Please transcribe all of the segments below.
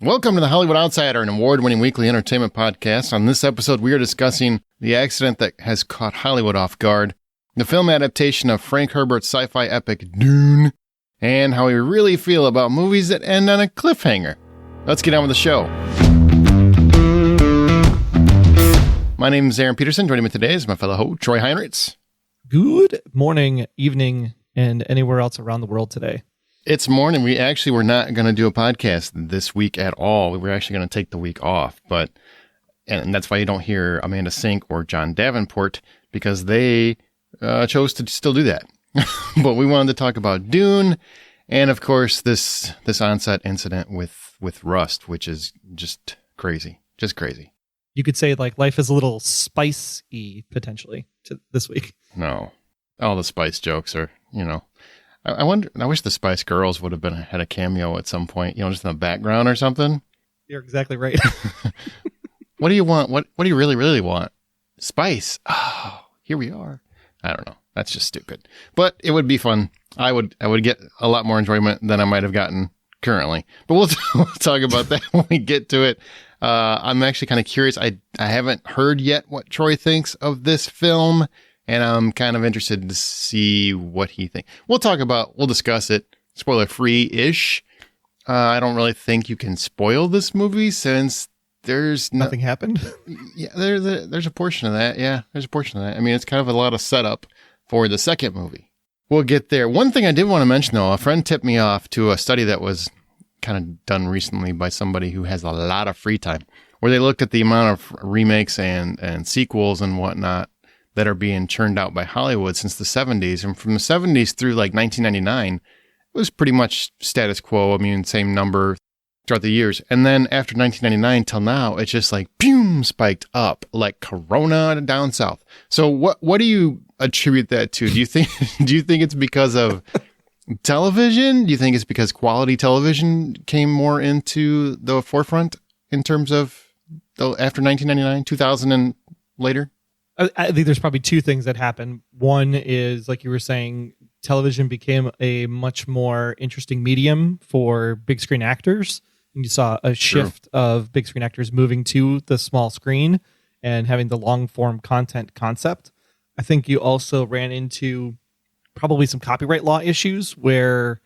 Welcome to the Hollywood Outsider, an award-winning weekly entertainment podcast. On this episode, we are discussing the accident that has caught Hollywood off guard, the film adaptation of Frank Herbert's sci-fi epic Dune, and how we really feel about movies that end on a cliffhanger. Let's get on with the show. My name is Aaron Peterson. Joining me today is my fellow host, Troy Heinrichs. Good morning, evening, and anywhere else around the world today. It's morning. We actually were not going to do a podcast this week at all. We were actually going to take the week off, and that's why you don't hear Amanda Sink or John Davenport, because they chose to still do that. But we wanted to talk about Dune, and of course this on-set incident with Rust, which is just crazy. You could say like life is a little spicy potentially to this week. No, all the spice jokes are, I wonder. I wish the Spice Girls would have had a cameo at some point, just in the background or something. You're exactly right. What do you want? What do you really, really want? Spice. Oh, here we are. I don't know. That's just stupid. But it would be fun. I would get a lot more enjoyment than I might have gotten currently. But we'll talk about that when we get to it. I'm actually kind of curious. I haven't heard yet what Troy thinks of this film, and I'm kind of interested to see what he thinks. We'll discuss it spoiler-free-ish. I don't really think you can spoil this movie since there's nothing happened. Yeah, there's a portion of that. Yeah, there's a portion of that. I mean, it's kind of a lot of setup for the second movie. We'll get there. One thing I did want to mention, though, a friend tipped me off to a study that was kind of done recently by somebody who has a lot of free time, where they looked at the amount of remakes and sequels and whatnot that are being churned out by Hollywood since the 70s. And from the 70s through like 1999, it was pretty much status quo. I mean, same number throughout the years. And then after 1999 till now, it's just like, boom, spiked up like Corona down south. So what do you attribute that to? Do you think it's because of television? Do you think it's because quality television came more into the forefront in terms of after 1999, 2000 and later? I think there's probably two things that happen. One is, like you were saying, television became a much more interesting medium for big screen actors. And you saw a shift of big screen actors moving to the small screen and having the long form content concept. I think you also ran into probably some copyright law issues where,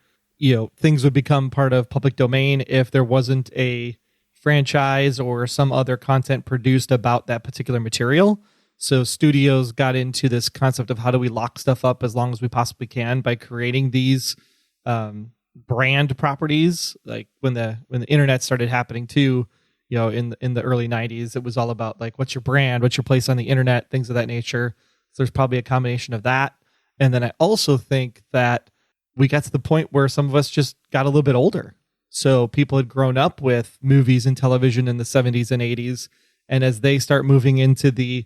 things would become part of public domain if there wasn't a franchise or some other content produced about that particular material. So studios got into this concept of how do we lock stuff up as long as we possibly can by creating these brand properties. Like when the internet started happening too, in the early 90s, it was all about like, what's your brand, what's your place on the internet, things of that nature. So there's probably a combination of that. And then I also think that we got to the point where some of us just got a little bit older. So people had grown up with movies and television in the 70s and 80s. And as they start moving into the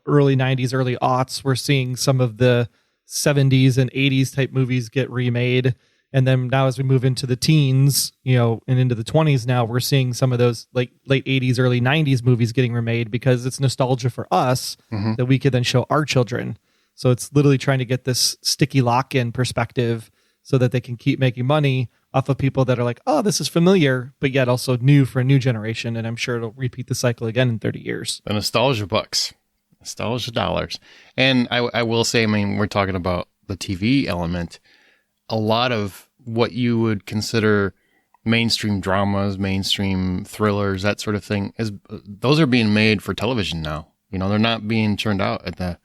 early 90s, early aughts, we're seeing some of the 70s and 80s type movies get remade. And then now as we move into the teens, and into the 20s now, we're seeing some of those like late 80s, early 90s movies getting remade because it's nostalgia for us that we could then show our children. So it's literally trying to get this sticky lock-in perspective so that they can keep making money off of people that are like, oh, this is familiar, but yet also new for a new generation. And I'm sure it'll repeat the cycle again in 30 years. The nostalgia bucks. Nostalgia dollars. And I will say, I mean, we're talking about the TV element. A lot of what you would consider mainstream dramas, mainstream thrillers, that sort of thing, those are being made for television now. They're not being churned out in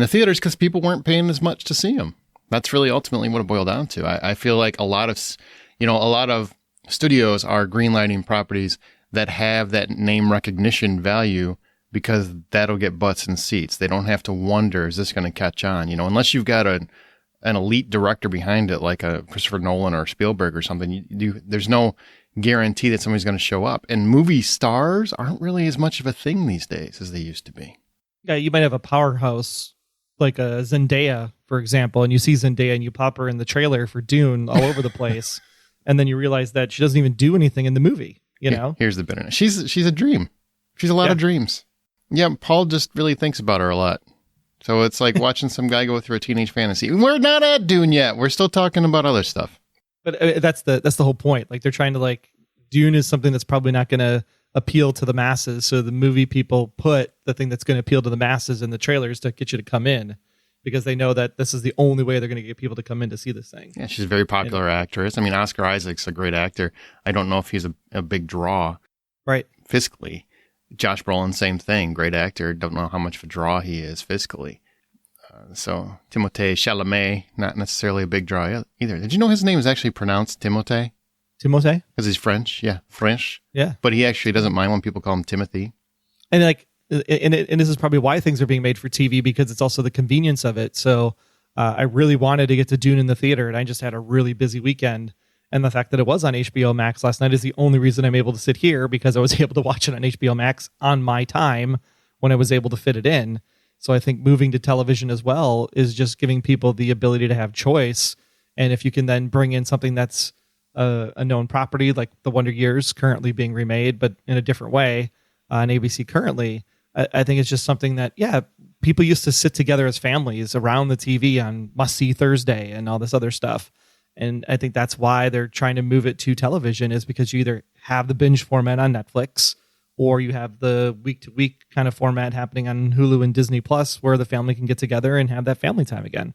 the theaters because people weren't paying as much to see them. That's really ultimately what it boiled down to. I feel like a lot of studios are greenlighting properties that have that name recognition value because that'll get butts in seats. They don't have to wonder, is this going to catch on? Unless you've got an elite director behind it, like a Christopher Nolan or Spielberg or something, there's no guarantee that somebody's going to show up. And movie stars aren't really as much of a thing these days as they used to be. Yeah, you might have a powerhouse like a Zendaya, for example, and you see Zendaya and you pop her in the trailer for Dune all over the place, and then you realize that she doesn't even do anything in the movie. Here's the bitterness. She's a dream. She's a lot of dreams. Yeah, Paul just really thinks about her a lot. So it's like watching some guy go through a teenage fantasy. We're not at Dune yet. We're still talking about other stuff. But that's the whole point. Like they're trying to like Dune is something that's probably not going to appeal to the masses. So the movie people put the thing that's going to appeal to the masses in the trailers to get you to come in, because they know that this is the only way they're going to get people to come in to see this thing. Yeah, she's a very popular actress. I mean, Oscar Isaac's a great actor. I don't know if he's a big draw, right? Fiscally. Josh Brolin, same thing. Great actor. Don't know how much of a draw he is fiscally. So Timothée Chalamet, not necessarily a big draw either. Did you know his name is actually pronounced Timothée? Timothée? Because he's French. Yeah, French. Yeah. But he actually doesn't mind when people call him Timothy. And and this is probably why things are being made for TV, because it's also the convenience of it. So I really wanted to get to Dune in the theater, and I just had a really busy weekend. And the fact that it was on HBO Max last night is the only reason I'm able to sit here, because I was able to watch it on HBO Max on my time when I was able to fit it in. So I think moving to television as well is just giving people the ability to have choice. And if you can then bring in something that's a known property, like The Wonder Years currently being remade, but in a different way on ABC currently, I think it's just something that, people used to sit together as families around the TV on Must See Thursday and all this other stuff. And I think that's why they're trying to move it to television, is because you either have the binge format on Netflix, or you have the week-to-week kind of format happening on Hulu and Disney Plus, where the family can get together and have that family time again.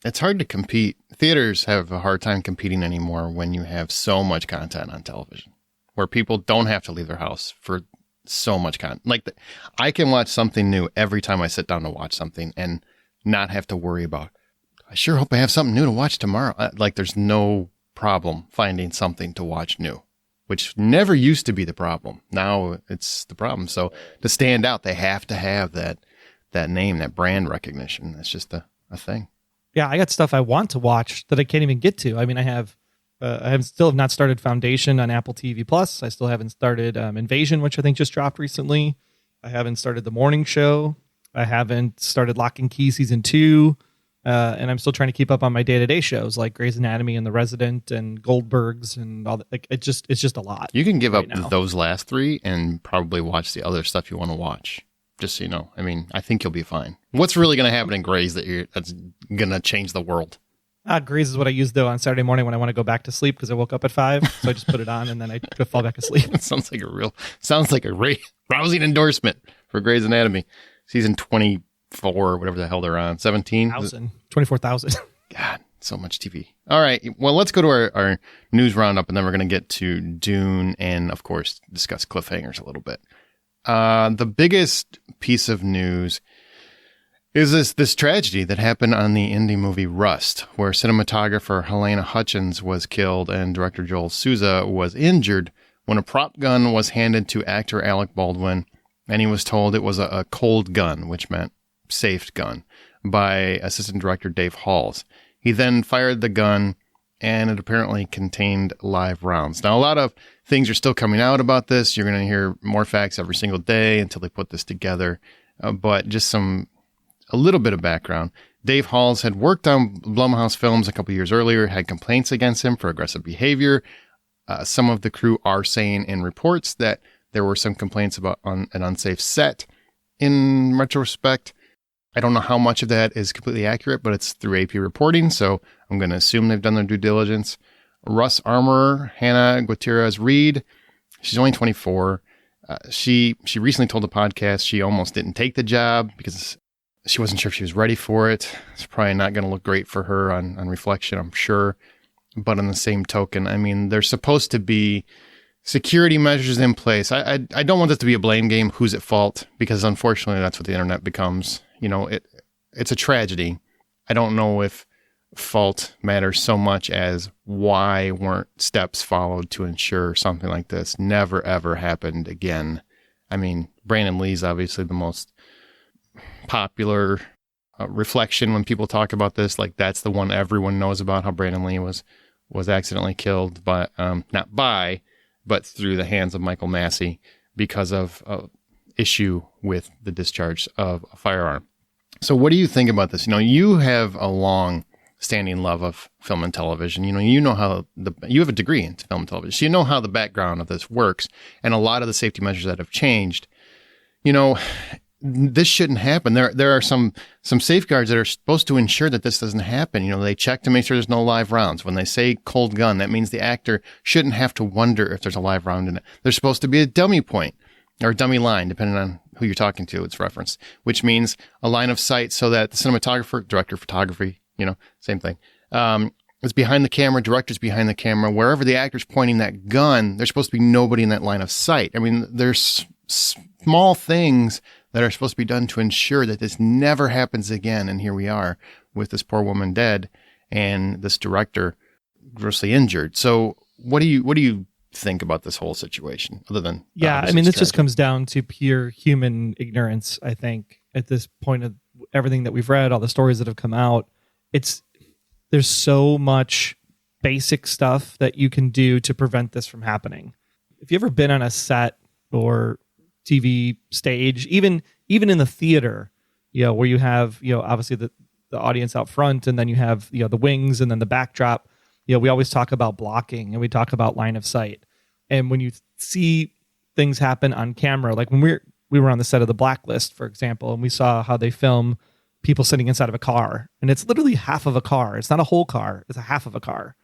It's hard to compete. Theaters have a hard time competing anymore when you have so much content on television, where people don't have to leave their house for so much content. Like, I can watch something new every time I sit down to watch something and not have to worry about, I sure hope I have something new to watch tomorrow. Like, there's no problem finding something to watch new, which never used to be the problem. Now it's the problem. So to stand out, they have to have that name, that brand recognition. That's just a thing. Yeah, I got stuff I want to watch that I can't even get to. I mean, I still have not started Foundation on Apple TV Plus. I still haven't started Invasion, which I think just dropped recently. I haven't started The Morning Show. I haven't started Lock and Key Season 2. And I'm still trying to keep up on my day-to-day shows like Grey's Anatomy and The Resident and Goldbergs and all that. Like, it's just a lot. You can give up those last three and probably watch the other stuff you want to watch. Just so you know. I mean, I think you'll be fine. What's really going to happen in Grey's that's going to change the world? Grey's is what I use though on Saturday morning when I want to go back to sleep because I woke up at 5. So I just put it on and then I fall back asleep. It sounds like a rousing endorsement for Grey's Anatomy. Season 24, whatever the hell they're on. 17? 24,000. God, so much TV. All right. Well, let's go to our news roundup, and then we're going to get to Dune and, of course, discuss Cliffhangers a little bit. The biggest piece of news is this tragedy that happened on the indie movie Rust, where cinematographer Helena Hutchins was killed and director Joel Souza was injured when a prop gun was handed to actor Alec Baldwin, and he was told it was a cold gun, which meant safe gun, by assistant director Dave Halls. He then fired the gun, and it apparently contained live rounds. Now, a lot of things are still coming out about this. You're going to hear more facts every single day until they put this together. But just a little bit of background. Dave Halls had worked on Blumhouse films a couple years earlier, had complaints against him for aggressive behavior. Some of the crew are saying in reports that there were some complaints about an unsafe set. In retrospect, I don't know how much of that is completely accurate, but it's through AP reporting, so I'm going to assume they've done their due diligence. Russ Armorer, Hannah Gutierrez-Reed, she's only 24. She recently told a podcast she almost didn't take the job because she wasn't sure if she was ready for it. It's probably not going to look great for her on reflection, I'm sure. But on the same token, I mean, there's supposed to be security measures in place. I don't want this to be a blame game, who's at fault, because unfortunately that's what the internet becomes. You know, it's a tragedy. I don't know if fault matters so much as why weren't steps followed to ensure something like this never, ever happened again. I mean, Brandon Lee's obviously the most popular reflection when people talk about this. Like, that's the one everyone knows about, how Brandon Lee was accidentally killed, but but through the hands of Michael Massey because of issue with the discharge of a firearm. So what do you think about this? You know, you have a long-standing love of film and television. You know how you have a degree in film and television, so you know how the background of this works, and a lot of the safety measures that have changed. You know, this shouldn't happen. There are some safeguards that are supposed to ensure that this doesn't happen. They check to make sure there's no live rounds. When they say cold gun, that means the actor shouldn't have to wonder if there's a live round in it. There's supposed to be a dummy point or a dummy line, depending on who you're talking to. It's referenced, which means a line of sight so that the cinematographer, director of photography, same thing, is behind the camera, director's behind the camera. Wherever the actor's pointing that gun, there's supposed to be nobody in that line of sight. I mean, there's small things that are supposed to be done to ensure that this never happens again. And here we are with this poor woman dead and this director grossly injured. So what do you think about this whole situation other than, this just comes down to pure human ignorance. I think at this point of everything that we've read, all the stories that have come out, there's so much basic stuff that you can do to prevent this from happening. If you've ever been on a set or TV stage, even in the theater, where you have, obviously the audience out front, and then you have, the wings and then the backdrop, we always talk about blocking and we talk about line of sight. And when you see things happen on camera, like when we were on the set of The Blacklist, for example, and we saw how they film people sitting inside of a car, and it's literally half of a car. It's not a whole car. It's a half of a car.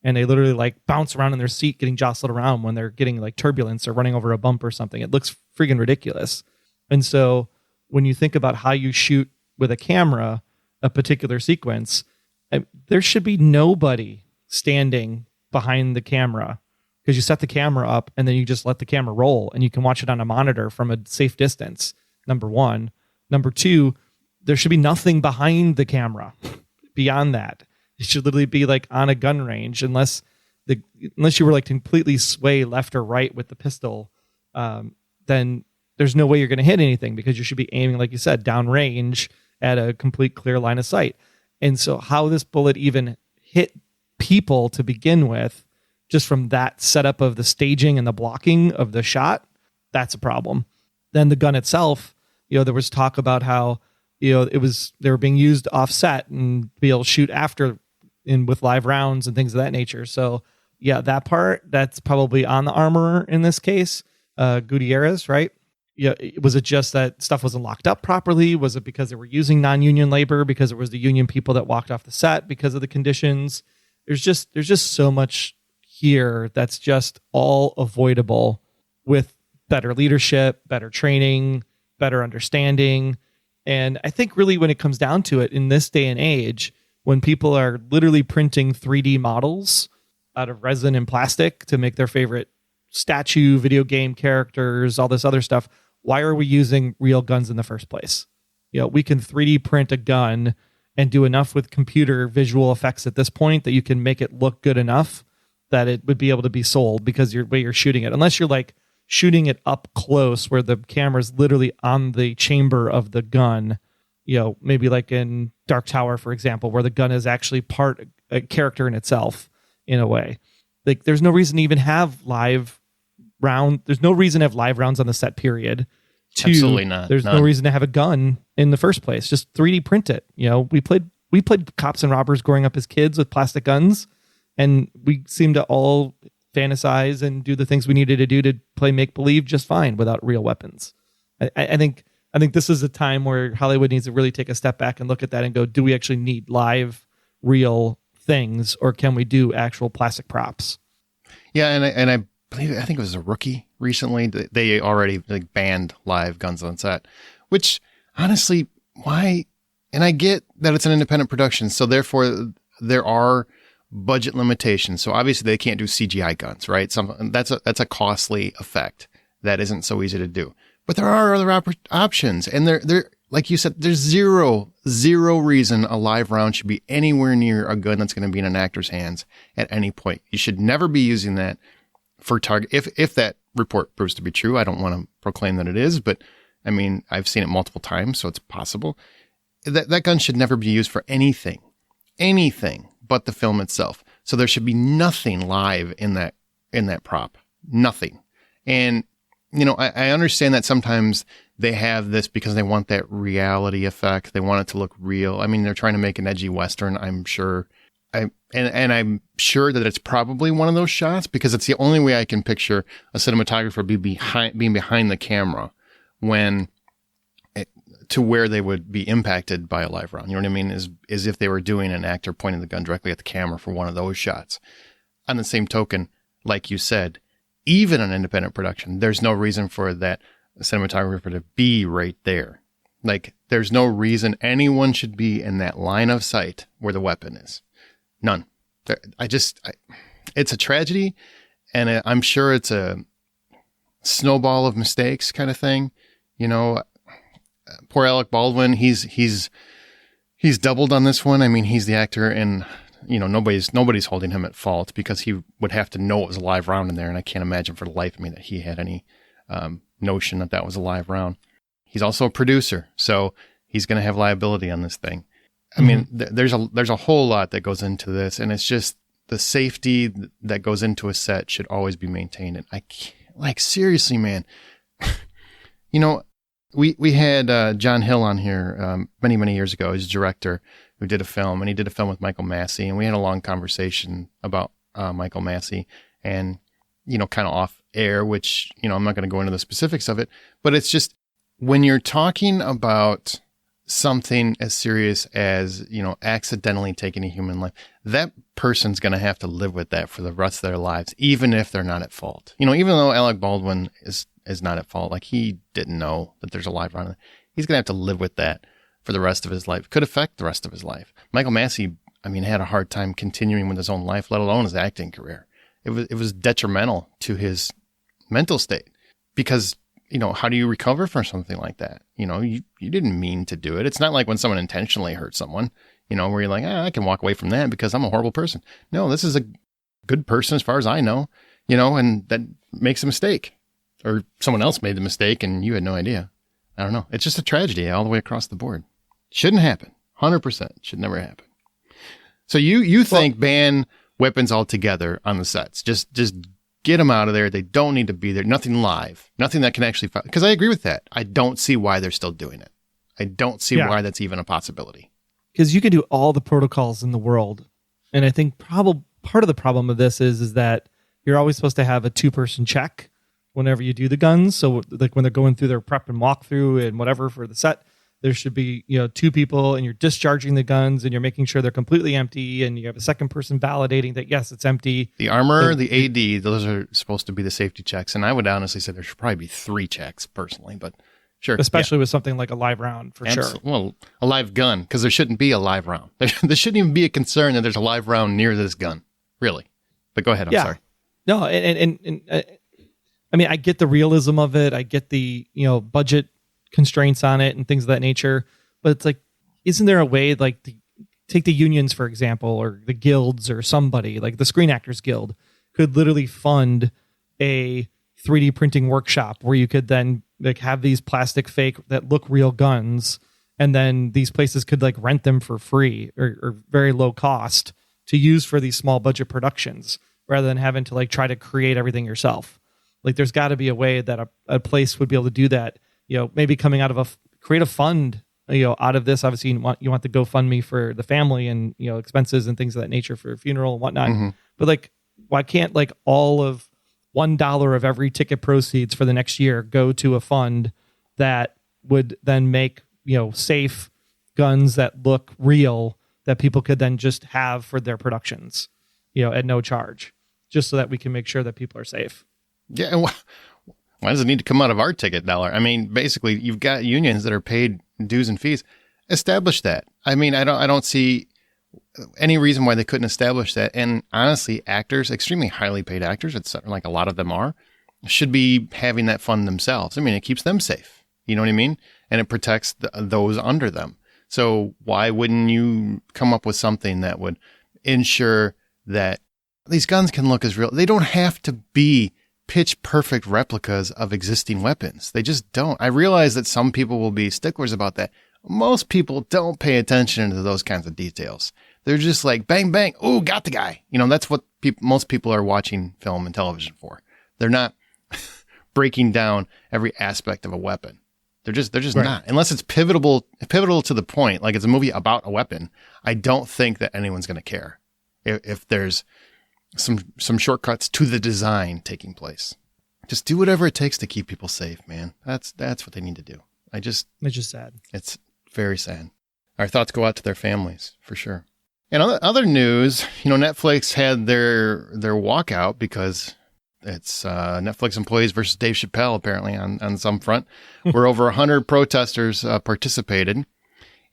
And they literally like bounce around in their seat, getting jostled around when they're getting like turbulence or running over a bump or something. It looks friggin' ridiculous. And so when you think about how you shoot with a camera, a particular sequence, there should be nobody standing behind the camera, because you set the camera up and then you just let the camera roll and you can watch it on a monitor from a safe distance. Number one. Number two, there should be nothing behind the camera beyond that. It should literally be like on a gun range, unless you were like completely sway left or right with the pistol, then there's no way you're going to hit anything, because you should be aiming, like you said, down range at a complete clear line of sight. And so how this bullet even hit people to begin with, just from that setup of the staging and the blocking of the shot, that's a problem. Then the gun itself, there was talk about how, they were being used offset and be able to shoot after with live rounds and things of that nature. So yeah, that part, that's probably on the armorer in this case, Gutierrez, right? Yeah. Was it just that stuff wasn't locked up properly? Was it because they were using non-union labor, because it was the union people that walked off the set because of the conditions? There's just so much here that's just all avoidable with better leadership, better training, better understanding. And I think really when it comes down to it, in this day and age, when people are literally printing 3D models out of resin and plastic to make their favorite statue, video game characters, all this other stuff, why are we using real guns in the first place? We can 3D print a gun and do enough with computer visual effects at this point that you can make it look good enough that it would be able to be sold, because you're shooting it. Unless you're like shooting it up close where the camera's literally on the chamber of the gun, maybe like in Dark Tower, for example, where the gun is actually a character in itself in a way. Like there's no reason to even have live round. There's no reason to have live rounds on the set, period. Two, absolutely not. There's no reason to have a gun in the first place. Just 3D print it. We played cops and robbers growing up as kids with plastic guns, and we seem to all fantasize and do the things we needed to do to play make-believe just fine without real weapons. I think this is a time where Hollywood needs to really take a step back and look at that and go, do we actually need live, real things, or can we do actual plastic props? Yeah, and I think it was a Rookie recently. They already banned live guns on set, which honestly, why? And I get that it's an independent production, so therefore there are budget limitations. So obviously they can't do CGI guns, right? That's a costly effect that isn't so easy to do. But there are other options, and they're like you said, there's zero reason a live round should be anywhere near a gun that's going to be in an actor's hands at any point. You should never be using that for target. If that report proves to be true, I don't want to proclaim that it is, but I mean, I've seen it multiple times, so it's possible. That gun should never be used for anything but the film itself. So there should be nothing live in that prop, nothing. And I understand that sometimes they have this because they want that reality effect. They want it to look real. I mean, they're trying to make an edgy Western, I'm sure. And I'm sure that it's probably one of those shots, because it's the only way I can picture a cinematographer being behind the camera when to where they would be impacted by a live round. You know what I mean? Is if they were doing an actor pointing the gun directly at the camera for one of those shots. On the same token, like you said, even an independent production, there's no reason for that cinematographer to be right there. Like, there's no reason anyone should be in that line of sight where the weapon is. None. It's a tragedy, and I'm sure it's a snowball of mistakes kind of thing. You know, poor Alec Baldwin, he's doubled on this one. I mean, he's the actor, and you know, nobody's holding him at fault because he would have to know it was a live round in there, and I can't imagine for the life of me that he had any notion that was a live round. He's also a producer, so he's going to have liability on this thing. I mean, there's a whole lot that goes into this, and it's just the safety that goes into a set should always be maintained. And I can't, like, seriously, man, you know, we had John Hill on here many, many years ago. He's a director who did a film, and he did a film with Michael Massey, and we had a long conversation about Michael Massey and, you know, kind of off air, which, you know, I'm not going to go into the specifics of it, but it's just when you're talking about something as serious as, you know, accidentally taking a human life, that person's going to have to live with that for the rest of their lives, even if they're not at fault. You know, even though Alec Baldwin is not at fault, like, he didn't know that there's a live round, he's going to have to live with that for the rest of his life. Could affect the rest of his life. Michael Massey, I mean, had a hard time continuing with his own life, let alone his acting career. It was detrimental to his mental state because, you know, how do you recover from something like that? You know, you didn't mean to do it. It's not like when someone intentionally hurts someone, you know, where you're like, I can walk away from that because I'm a horrible person. No, this is a good person as far as I know, you know, and that makes a mistake, or someone else made the mistake and you had no idea. I don't know. It's just a tragedy all the way across the board. Shouldn't happen. 100% should never happen. So you think ban weapons altogether on the sets? Just get them out of there. They don't need to be there. Nothing live. Nothing that can actually... Because I agree with that. I don't see why they're still doing it. I don't see why that's even a possibility. Because you can do all the protocols in the world. And I think part of the problem of this is that you're always supposed to have a 2-person check whenever you do the guns. So like when they're going through their prep and walkthrough and whatever for the set, there should be, you know, 2 people, and you're discharging the guns and you're making sure they're completely empty, and you have a second person validating that, yes, it's empty. The armor, the AD, those are supposed to be the safety checks. And I would honestly say there should probably be 3 checks personally, but sure. Especially with something like a live round, for sure. Well, a live gun, because there shouldn't be a live round. There shouldn't even be a concern that there's a live round near this gun, really. But go ahead, I'm sorry. No, and I mean, I get the realism of it. I get the, you know, budget constraints on it and things of that nature. But it's like, isn't there a way, like, take the unions, for example, or the guilds or somebody, like the Screen Actors Guild, could literally fund a 3D printing workshop where you could then like have these plastic fake that look real guns, and then these places could like rent them for free or very low cost to use for these small budget productions, rather than having to like try to create everything yourself. Like, there's got to be a way that a place would be able to do that. You know, maybe coming out of a creative fund, you know, out of this, obviously you want the GoFundMe for the family and, you know, expenses and things of that nature for a funeral and whatnot. Mm-hmm. But like, why can't like all of $1 of every ticket proceeds for the next year go to a fund that would then make, you know, safe guns that look real that people could then just have for their productions, you know, at no charge, just so that we can make sure that people are safe. Yeah. And why does it need to come out of our ticket dollar? I mean, basically, you've got unions that are paid dues and fees. Establish that. I mean, I don't see any reason why they couldn't establish that. And honestly, actors, extremely highly paid actors, it's like a lot of them are, should be having that fund themselves. I mean, it keeps them safe. You know what I mean? And it protects those under them. So why wouldn't you come up with something that would ensure that these guns can look as real? They don't have to be pitch perfect replicas of existing weapons. They just don't. I realize that some people will be sticklers about that. Most people don't pay attention to those kinds of details. They're just like, bang, bang. Oh, got the guy. You know, that's what most people are watching film and television for. They're not breaking down every aspect of a weapon. They're just right. Not. Unless it's pivotal to the point, like it's a movie about a weapon. I don't think that anyone's going to care if there's some shortcuts to the design taking place. Just do whatever it takes to keep people safe, man. That's what they need to do. I just, It's just sad. it's very sad. Our thoughts go out to their families for sure. And other news, Netflix had their walkout because it's Netflix employees versus Dave Chappelle, apparently, on some front, where over 100 protesters participated.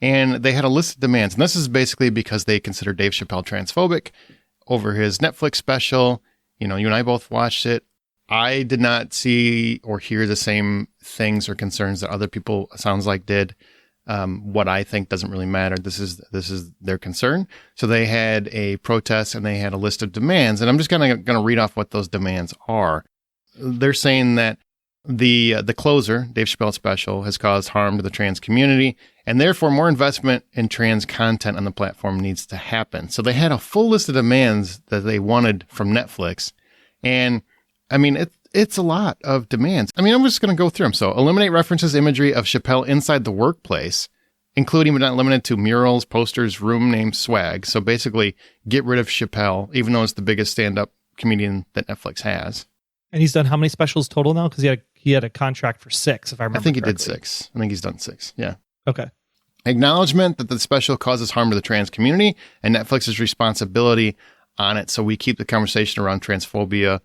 And they had a list of demands. And this is basically because they consider Dave Chappelle transphobic over his Netflix special. You and I both watched it. I did not see or hear the same things or concerns that other people, sounds like, did. What I think doesn't really matter. This is their concern. So they had a protest and they had a list of demands. And I'm just going to read off what those demands are. They're saying that the closer, Dave Chappelle special, has caused harm to the trans community, and therefore more investment in trans content on the platform needs to happen. So they had a full list of demands that they wanted from Netflix. And I mean, it's a lot of demands. I mean, I'm just going to go through them. So eliminate references, imagery of Chappelle inside the workplace, including but not limited to murals, posters, room name, swag. So basically get rid of Chappelle, even though it's the biggest stand-up comedian that Netflix has. And he's done how many specials total now? Because he had a contract for 6, if I remember I think correctly. he did 6. I think he's done 6. Yeah. Okay. Acknowledgement that the special causes harm to the trans community and Netflix's responsibility on it. So we keep the conversation around transphobia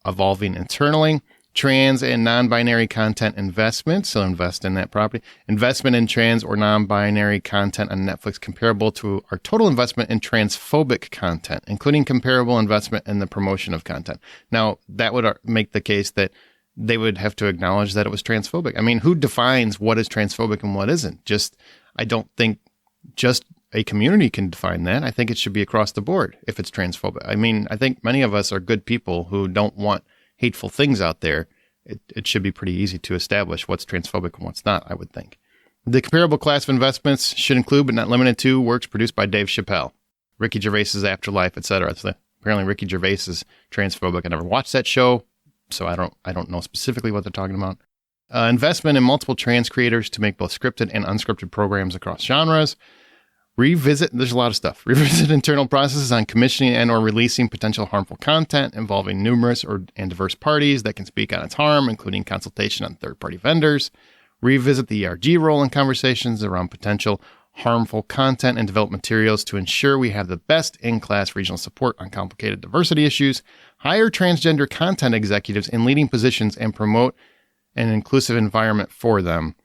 evolving internally. Trans and non-binary content investment, so invest in that property. Investment in trans or non-binary content on Netflix comparable to our total investment in transphobic content, including comparable investment in the promotion of content. Now, that would make the case that they would have to acknowledge that it was transphobic. I mean, who defines what is transphobic and what isn't? I don't think just a community can define that. I think it should be across the board if it's transphobic. I mean, I think many of us are good people who don't want hateful things out there. It should be pretty easy to establish what's transphobic and what's not, I would think. The comparable class of investments should include, but not limited to, works produced by Dave Chappelle, Ricky Gervais's Afterlife, etc. So apparently Ricky Gervais is transphobic. I never watched that show, so I don't know specifically what they're talking about. Investment in multiple trans creators to make both scripted and unscripted programs across genres. There's a lot of stuff. Revisit internal processes on commissioning and or releasing potential harmful content involving numerous and diverse parties that can speak on its harm, including consultation on third-party vendors. Revisit the ERG role in conversations around potential harmful content and develop materials to ensure we have the best in-class regional support on complicated diversity issues. Hire transgender content executives in leading positions and promote an inclusive environment for them.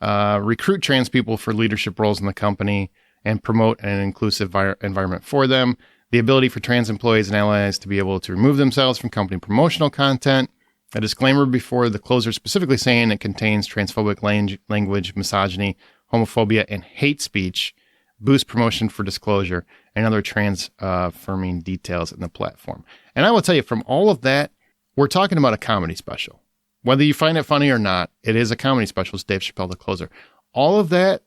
Recruit trans people for leadership roles in the company and promote an inclusive environment for them. The ability for trans employees and allies to be able to remove themselves from company promotional content. A disclaimer before the closer specifically saying it contains transphobic language, misogyny, homophobia, and hate speech. Boost promotion for disclosure and other trans-affirming details in the platform. And I will tell you, from all of that, we're talking about a comedy special. Whether you find it funny or not, it is a comedy special. It's Dave Chappelle, the closer. All of that,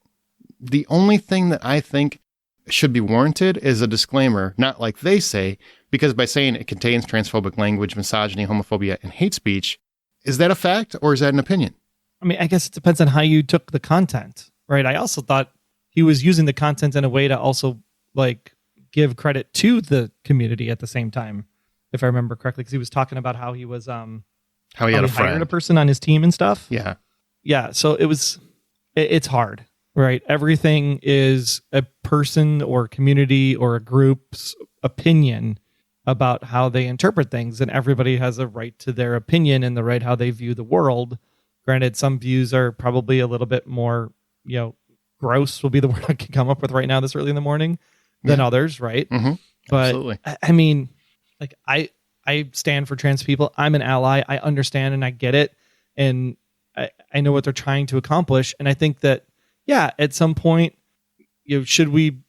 the only thing that I think should be warranted is a disclaimer, not like they say, because by saying it contains transphobic language, misogyny, homophobia, and hate speech, is that a fact or is that an opinion? I mean, I guess it depends on how you took the content, right? I also thought he was using the content in a way to also give credit to the community at the same time, if I remember correctly, because he was talking about how he was how he had hired a person on his team and stuff. Yeah. So it's hard. Right. Everything is a person or community or a group's opinion about how they interpret things. And everybody has a right to their opinion and the right how they view the world. Granted, some views are probably a little bit more, gross will be the word I can come up with right now this early in the morning than others. Right. Mm-hmm. But absolutely. I mean, I stand for trans people. I'm an ally. I understand and I get it. And I know what they're trying to accomplish. And I think that, yeah, at some point, should we?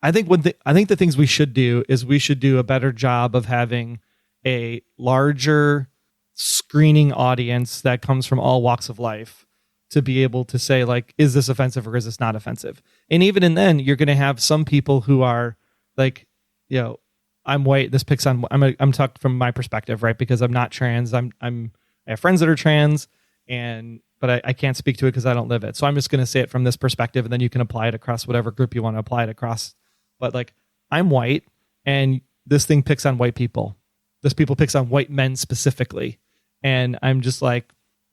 I think the things we should do is we should do a better job of having a larger screening audience that comes from all walks of life to be able to say, is this offensive or is this not offensive? And even in then, you're going to have some people who are I'm white. This picks on. I'm talking from my perspective, right? Because I'm not trans. I have friends that are trans, but I can't speak to it because I don't live it. So I'm just going to say it from this perspective, and then you can apply it across whatever group you want to apply it across. But I'm white, and this thing picks on white people. This people picks on white men specifically. And I'm just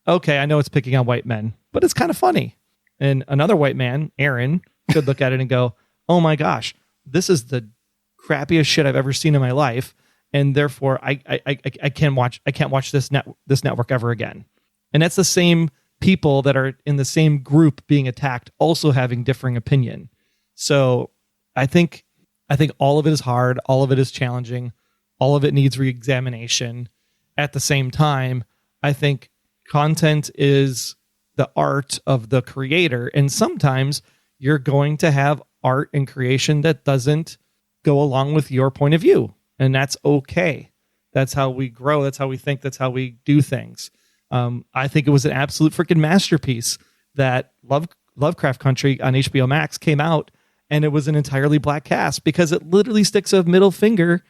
okay, I know it's picking on white men, but it's kind of funny. And another white man, Aaron, could look at it and go, oh my gosh, this is the crappiest shit I've ever seen in my life. And therefore I can't watch this network ever again. And that's the same people that are in the same group being attacked, also having differing opinion. So I think all of it is hard. All of it is challenging. All of it needs reexamination. At the same time, I think content is the art of the creator. And sometimes you're going to have art and creation that doesn't go along with your point of view. And that's okay. That's how we grow. That's how we think. That's how we do things. I think it was an absolute freaking masterpiece that Lovecraft Country on HBO Max came out, and it was an entirely black cast because it literally sticks a middle finger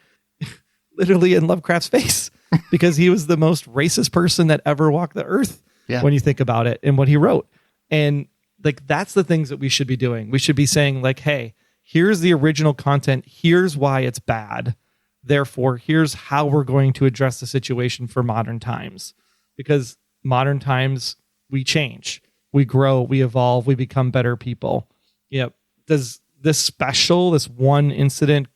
literally in Lovecraft's face because he was the most racist person that ever walked the earth when you think about it and what he wrote. And like, that's the things that we should be doing. We should be saying like, hey, here's the original content. Here's why it's bad. Therefore, here's how we're going to address the situation for modern times. Because modern times, we change, we grow, we evolve, we become better people. Does this special, this one incident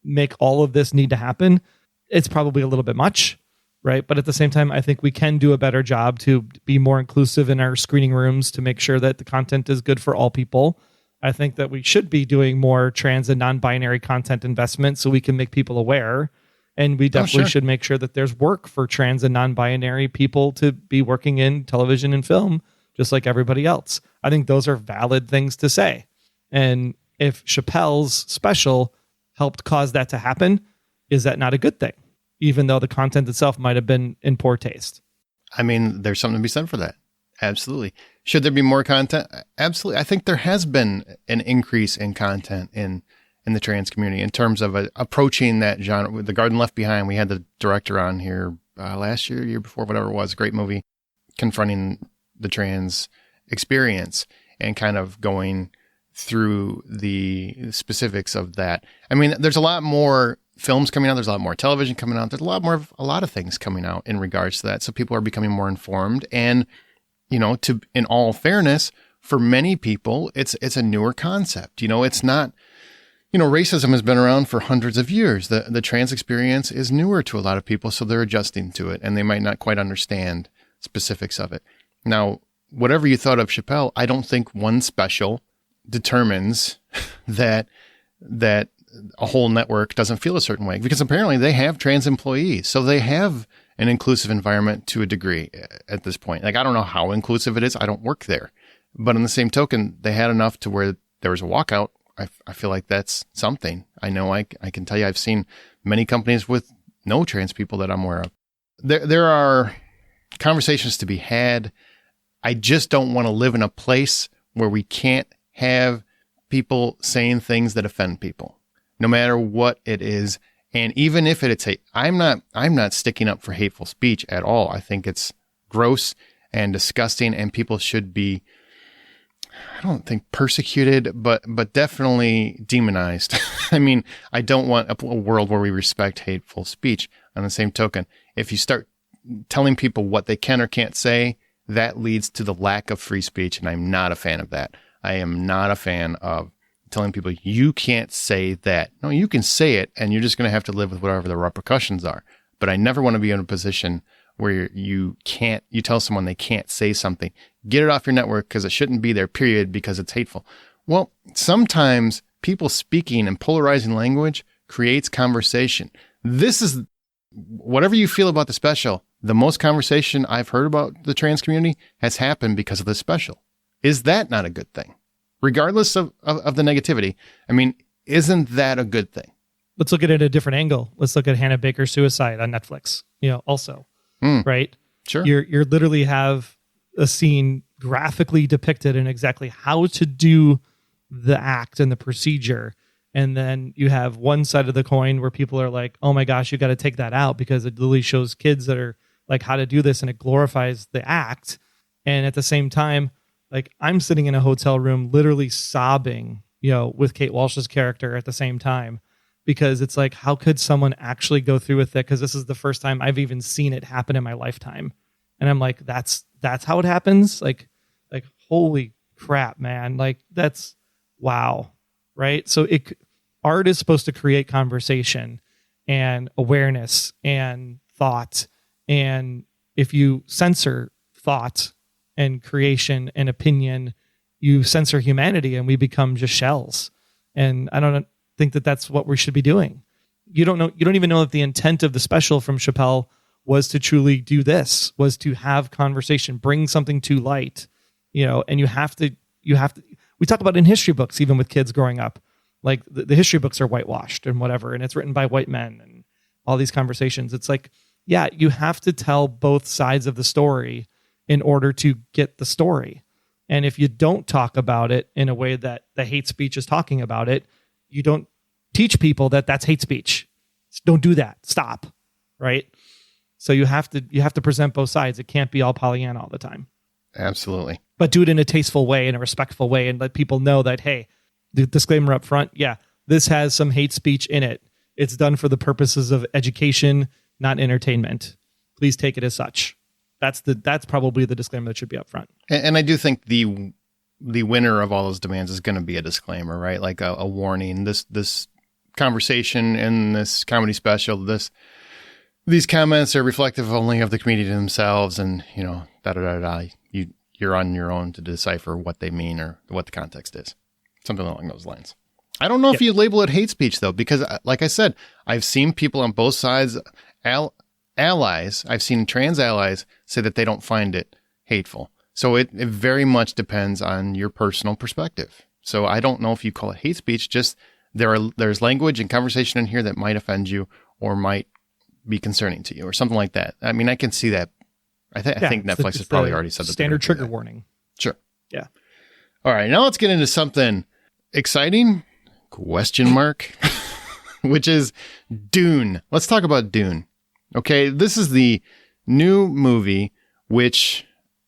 make all of this need to happen? It's probably a little bit much, right? But at the same time, I think we can do a better job to be more inclusive in our screening rooms to make sure that the content is good for all people. I think that we should be doing more trans and non-binary content investment so we can make people aware. And we definitely should make sure that there's work for trans and non-binary people to be working in television and film, just like everybody else. I think those are valid things to say. And if Chappelle's special helped cause that to happen, is that not a good thing? Even though the content itself might have been in poor taste. I mean, there's something to be said for that. Absolutely. Should there be more content? Absolutely. I think there has been an increase in content in the trans community in terms of approaching that genre. The Garden Left Behind, we had the director on here last year before, whatever it was, great movie, confronting the trans experience and kind of going through the specifics of that. I mean, there's a lot more films coming out. There's a lot more television coming out. There's a lot of things coming out in regards to that. So people are becoming more informed. And, in all fairness, for many people, it's a newer concept. It's not, racism has been around for hundreds of years. The trans experience is newer to a lot of people, so they're adjusting to it, and they might not quite understand specifics of it. Now, whatever you thought of Chappelle, I don't think one special determines that a whole network doesn't feel a certain way, because apparently they have trans employees, so they have an inclusive environment to a degree at this point. Like, I don't know how inclusive it is. I don't work there, but on the same token, they had enough to where there was a walkout. I feel like that's something. I know I can tell you I've seen many companies with no trans people that I'm aware of. There are conversations to be had. I just don't want to live in a place where we can't have people saying things that offend people, no matter what it is. And even if it's hate, I'm not sticking up for hateful speech at all. I think it's gross and disgusting, and people should be, I don't think persecuted, but definitely demonized. I mean, I don't want a world where we respect hateful speech. On the same token, if you start telling people what they can or can't say, that leads to the lack of free speech, and I'm not a fan of that. I am not a fan of telling people you can't say that. No, you can say it, and you're just going to have to live with whatever the repercussions are. But I never want to be in a position where you tell someone they can't say something. Get it off your network because it shouldn't be there, period, because it's hateful. Well, sometimes people speaking in polarizing language creates conversation. This is, whatever you feel about the special, the most conversation I've heard about the trans community has happened because of this special. Is that not a good thing? Regardless of the negativity, I mean, isn't that a good thing? Let's look at it at a different angle. Let's look at Hannah Baker's Suicide on Netflix, also, right? Sure. You're literally have a scene graphically depicted in exactly how to do the act and the procedure. And then you have one side of the coin where people are like, oh my gosh, you got to take that out because it literally shows kids that are like how to do this and it glorifies the act. And at the same time, like I'm sitting in a hotel room literally sobbing, with Kate Walsh's character at the same time, because it's like, how could someone actually go through with it? Because this is the first time I've even seen it happen in my lifetime. And I'm like, that's how it happens. Like holy crap, man. Like, that's wow. Right. So art is supposed to create conversation and awareness and thought. And if you censor thought and creation and opinion, you censor humanity and we become just shells. And I don't think that that's what we should be doing. You don't even know that the intent of the special from Chappelle was to truly do this, was to have conversation, bring something to light, and you have to, we talk about in history books, even with kids growing up, like the history books are whitewashed and whatever, and it's written by white men and all these conversations. It's like, yeah, you have to tell both sides of the story in order to get the story. And if you don't talk about it in a way that the hate speech is talking about it, you don't teach people that that's hate speech. Don't do that. Stop. Right? So you have to present both sides. It can't be all Pollyanna all the time. Absolutely. But do it in a tasteful way, in a respectful way, and let people know that, hey, the disclaimer up front, yeah, this has some hate speech in it. It's done for the purposes of education, not entertainment. Please take it as such. That's probably the disclaimer that should be up front. And I do think the winner of all those demands is going to be a disclaimer, right? Like a warning. This conversation in this comedy special, these comments are reflective only of the comedian themselves, and you're on your own to decipher what they mean or what the context is. Something along those lines. I don't know if you label it hate speech though, because like I said, I've seen people on both sides, allies, I've seen trans allies say that they don't find it hateful. So it very much depends on your personal perspective. So I don't know if you call it hate speech, just there's language and conversation in here that might offend you or might be concerning to you or something like that. I mean, I can see that. I think Netflix has probably already said that. Standard trigger warning. Sure. Yeah. All right. Now let's get into something exciting, ? Which is Dune. Let's talk about Dune. Okay. This is the new movie which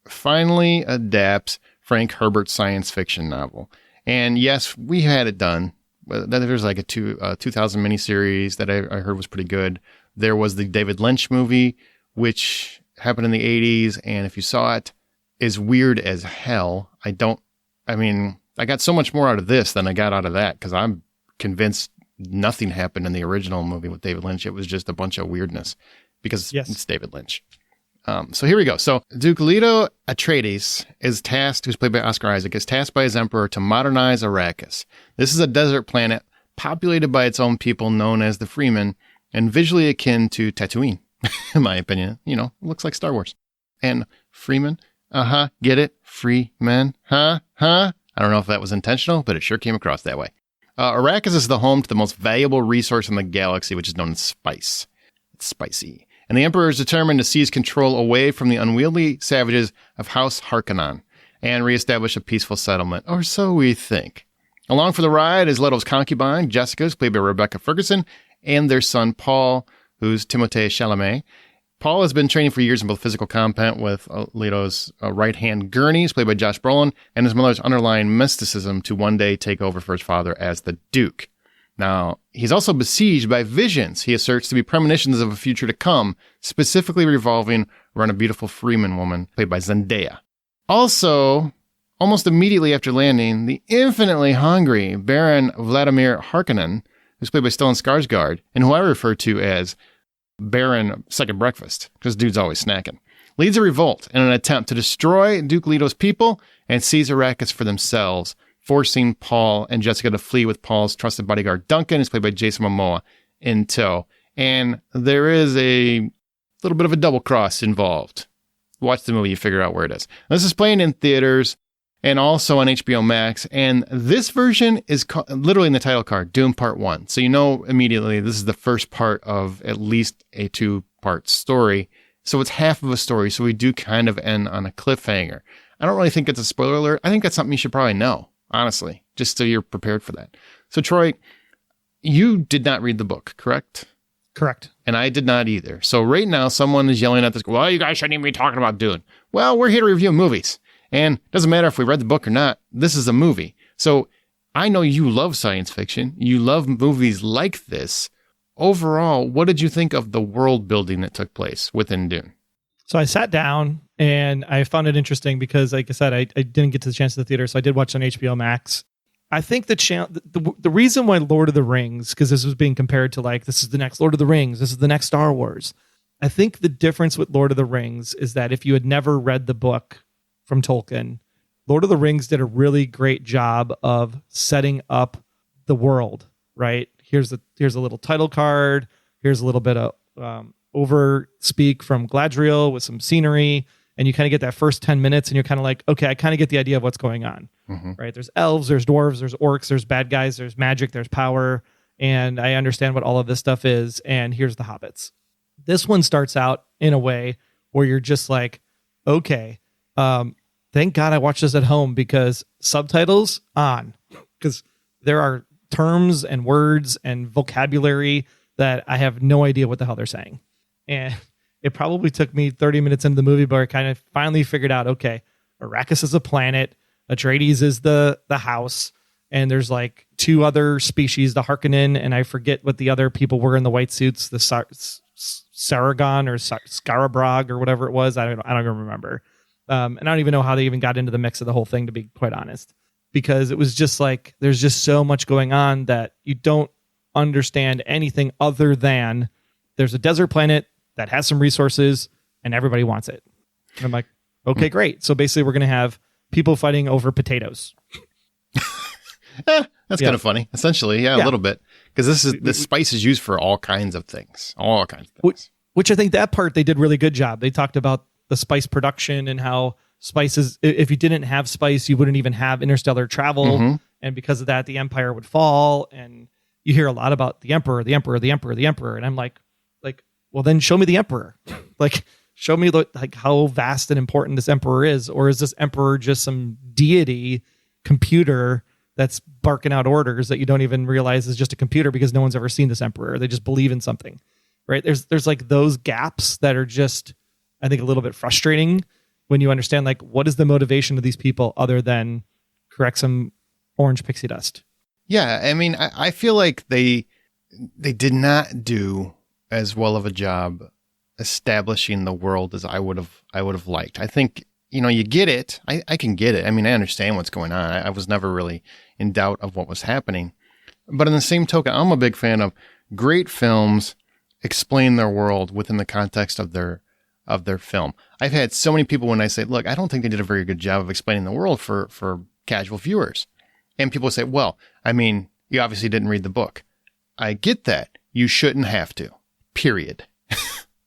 finally adapts Frank Herbert's science fiction novel. And yes, we had it done. There's like a 2000 miniseries that I heard was pretty good. There was the David Lynch movie, which happened in the 80s. And if you saw it, is weird as hell. I got so much more out of this than I got out of that because I'm convinced nothing happened in the original movie with David Lynch. It was just a bunch of weirdness because it's David Lynch. So here we go. So Duke Leto Atreides is tasked, who's played by Oscar Isaac, is tasked by his emperor to modernize Arrakis. This is a desert planet populated by its own people known as the Freemen and visually akin to Tatooine, in my opinion. It looks like Star Wars. And Freeman, get it? Freeman, I don't know if that was intentional, but it sure came across that way. Arrakis is the home to the most valuable resource in the galaxy, which is known as spice. It's spicy. And the Emperor is determined to seize control away from the unwieldy savages of House Harkonnen and reestablish a peaceful settlement, or so we think. Along for the ride is Leto's concubine, Jessica, who's played by Rebecca Ferguson, and their son, Paul, who's Timothée Chalamet. Paul has been training for years in both physical combat with Leto's right-hand Gurney, played by Josh Brolin, and his mother's underlying mysticism to one day take over for his father as the Duke. Now, he's also besieged by visions he asserts to be premonitions of a future to come, specifically revolving around a beautiful Freeman woman, played by Zendaya. Also, almost immediately after landing, the infinitely hungry Baron Vladimir Harkonnen, who's played by Stellan Skarsgård, and who I refer to as Baron Second Breakfast, because dude's always snacking, leads a revolt in an attempt to destroy Duke Leto's people and seize Arrakis for themselves, forcing Paul and Jessica to flee with Paul's trusted bodyguard Duncan, who's played by Jason Momoa, in tow. And there is a little bit of a double cross involved. Watch the movie, you figure out where it is. This is playing in theaters and also on HBO Max. And this version is literally in the title card, Dune Part 1. So you know immediately this is the first part of at least a 2-part story. So it's half of a story. So we do kind of end on a cliffhanger. I don't really think it's a spoiler alert. I think that's something you should probably know, honestly, just so you're prepared for that. So Troy, you did not read the book, correct? Correct. And I did not either. So right now someone is yelling at this, well, you guys shouldn't even be talking about Dune. Well, we're here to review movies. And it doesn't matter if we read the book or not. This is a movie. So I know you love science fiction. You love movies like this. Overall, what did you think of the world building that took place within Dune? So I sat down and I found it interesting because, like I said, I didn't get to the chance to the theater, so I did watch on HBO Max. I think the reason why Lord of the Rings, because this was being compared to like, this is the next Lord of the Rings, this is the next Star Wars. I think the difference with Lord of the Rings is that if you had never read the book from Tolkien, Lord of the Rings did a really great job of setting up the world, right? Here's a little title card. Here's a little bit of over speak from Gladriel with some scenery. And you kind of get that first 10 minutes and you're kind of like, okay, I kind of get the idea of what's going on, right? There's elves, there's dwarves, there's orcs, there's bad guys, there's magic, there's power. And I understand what all of this stuff is. And here's the hobbits. This one starts out in a way where you're just like, okay, thank God I watched this at home because subtitles on, because there are terms and words and vocabulary that I have no idea what the hell they're saying. And it probably took me 30 minutes into the movie, but I kind of finally figured out, okay, Arrakis is a planet, Atreides is the house, and there's like two other species, the Harkonnen, and I forget what the other people were in the white suits, the Saragon or Scarabrog or whatever it was. I don't even remember. And I don't even know how they even got into the mix of the whole thing, to be quite honest, because it was just like, there's just so much going on that you don't understand anything other than there's a desert planet that has some resources and everybody wants it. And I'm like, okay, great. So basically we're going to have people fighting over potatoes. That's kind of funny. Essentially, a little bit. Because this spice is used for all kinds of things. All kinds of things. Which I think that part they did really good job. They talked about the spice production and how spices, if you didn't have spice, you wouldn't even have interstellar travel. And because of that, the empire would fall. And you hear a lot about the emperor, the emperor, the emperor, the emperor. And I'm like, well, then show me the emperor. Like, show me like how vast and important this emperor is. Or is this emperor just some deity computer that's barking out orders that you don't even realize is just a computer because no one's ever seen this emperor? They just believe in something, right? There's like those gaps that are just, I think, a little bit frustrating when you understand like what is the motivation of these people other than correct some orange pixie dust. Yeah, I mean, I feel like they did not do as well of a job establishing the world as I would have liked. I think, you get it. I can get it. I mean, I understand what's going on. I was never really in doubt of what was happening. But in the same token, I'm a big fan of great films explain their world within the context of their film. I've had so many people when I say, look, I don't think they did a very good job of explaining the world for casual viewers. And people say, well, I mean, you obviously didn't read the book. I get that. You shouldn't have to. Period.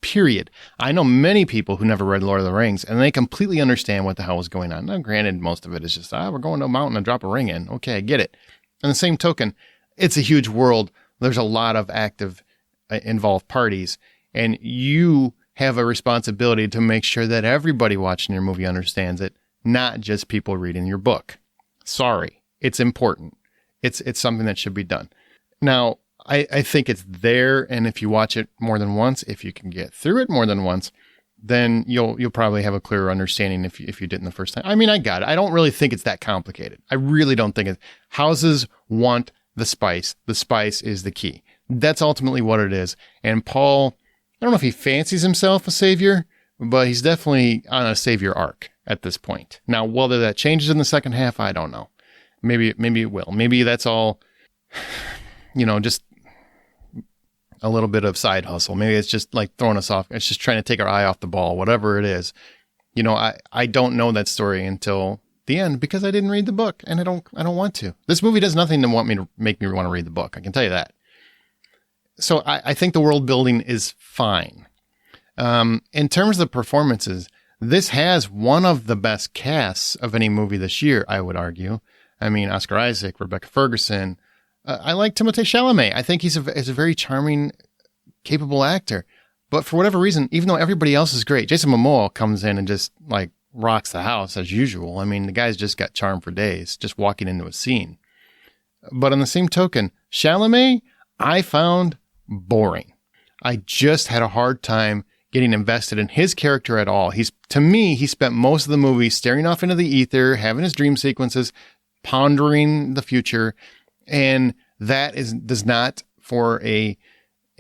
Period. I know many people who never read Lord of the Rings, and they completely understand what the hell was going on. Now, granted, most of it is just, we're going to a mountain and drop a ring in. Okay, I get it. On the same token, it's a huge world. There's a lot of active involved parties, and you have a responsibility to make sure that everybody watching your movie understands it, not just people reading your book. Sorry. It's important. It's something that should be done. Now, I think it's there, and if you watch it more than once, if you can get through it more than once, then you'll probably have a clearer understanding if you didn't the first time. I mean, I got it. I don't really think it's that complicated. I really don't think it. Houses want the spice. The spice is the key. That's ultimately what it is. And Paul, I don't know if he fancies himself a savior, but he's definitely on a savior arc at this point. Now, whether that changes in the second half, I don't know. Maybe it will. Maybe that's all, just a little bit of side hustle. Maybe it's just like throwing us off. It's just trying to take our eye off the ball, whatever it is. I don't know that story until the end because I didn't read the book and I don't want to. This movie does nothing to make me want to read the book. I can tell you that. So I think the world building is fine. In terms of the performances, this has one of the best casts of any movie this year, I would argue. I mean, Oscar Isaac, Rebecca Ferguson. I like Timothée Chalamet. I think he's a very charming, capable actor. But for whatever reason, even though everybody else is great, Jason Momoa comes in and just like rocks the house as usual. I mean, the guy's just got charm for days, just walking into a scene. But on the same token, Chalamet, I found boring. I just had a hard time getting invested in his character at all. To me, he spent most of the movie staring off into the ether, having his dream sequences, pondering the future. And that does not, for a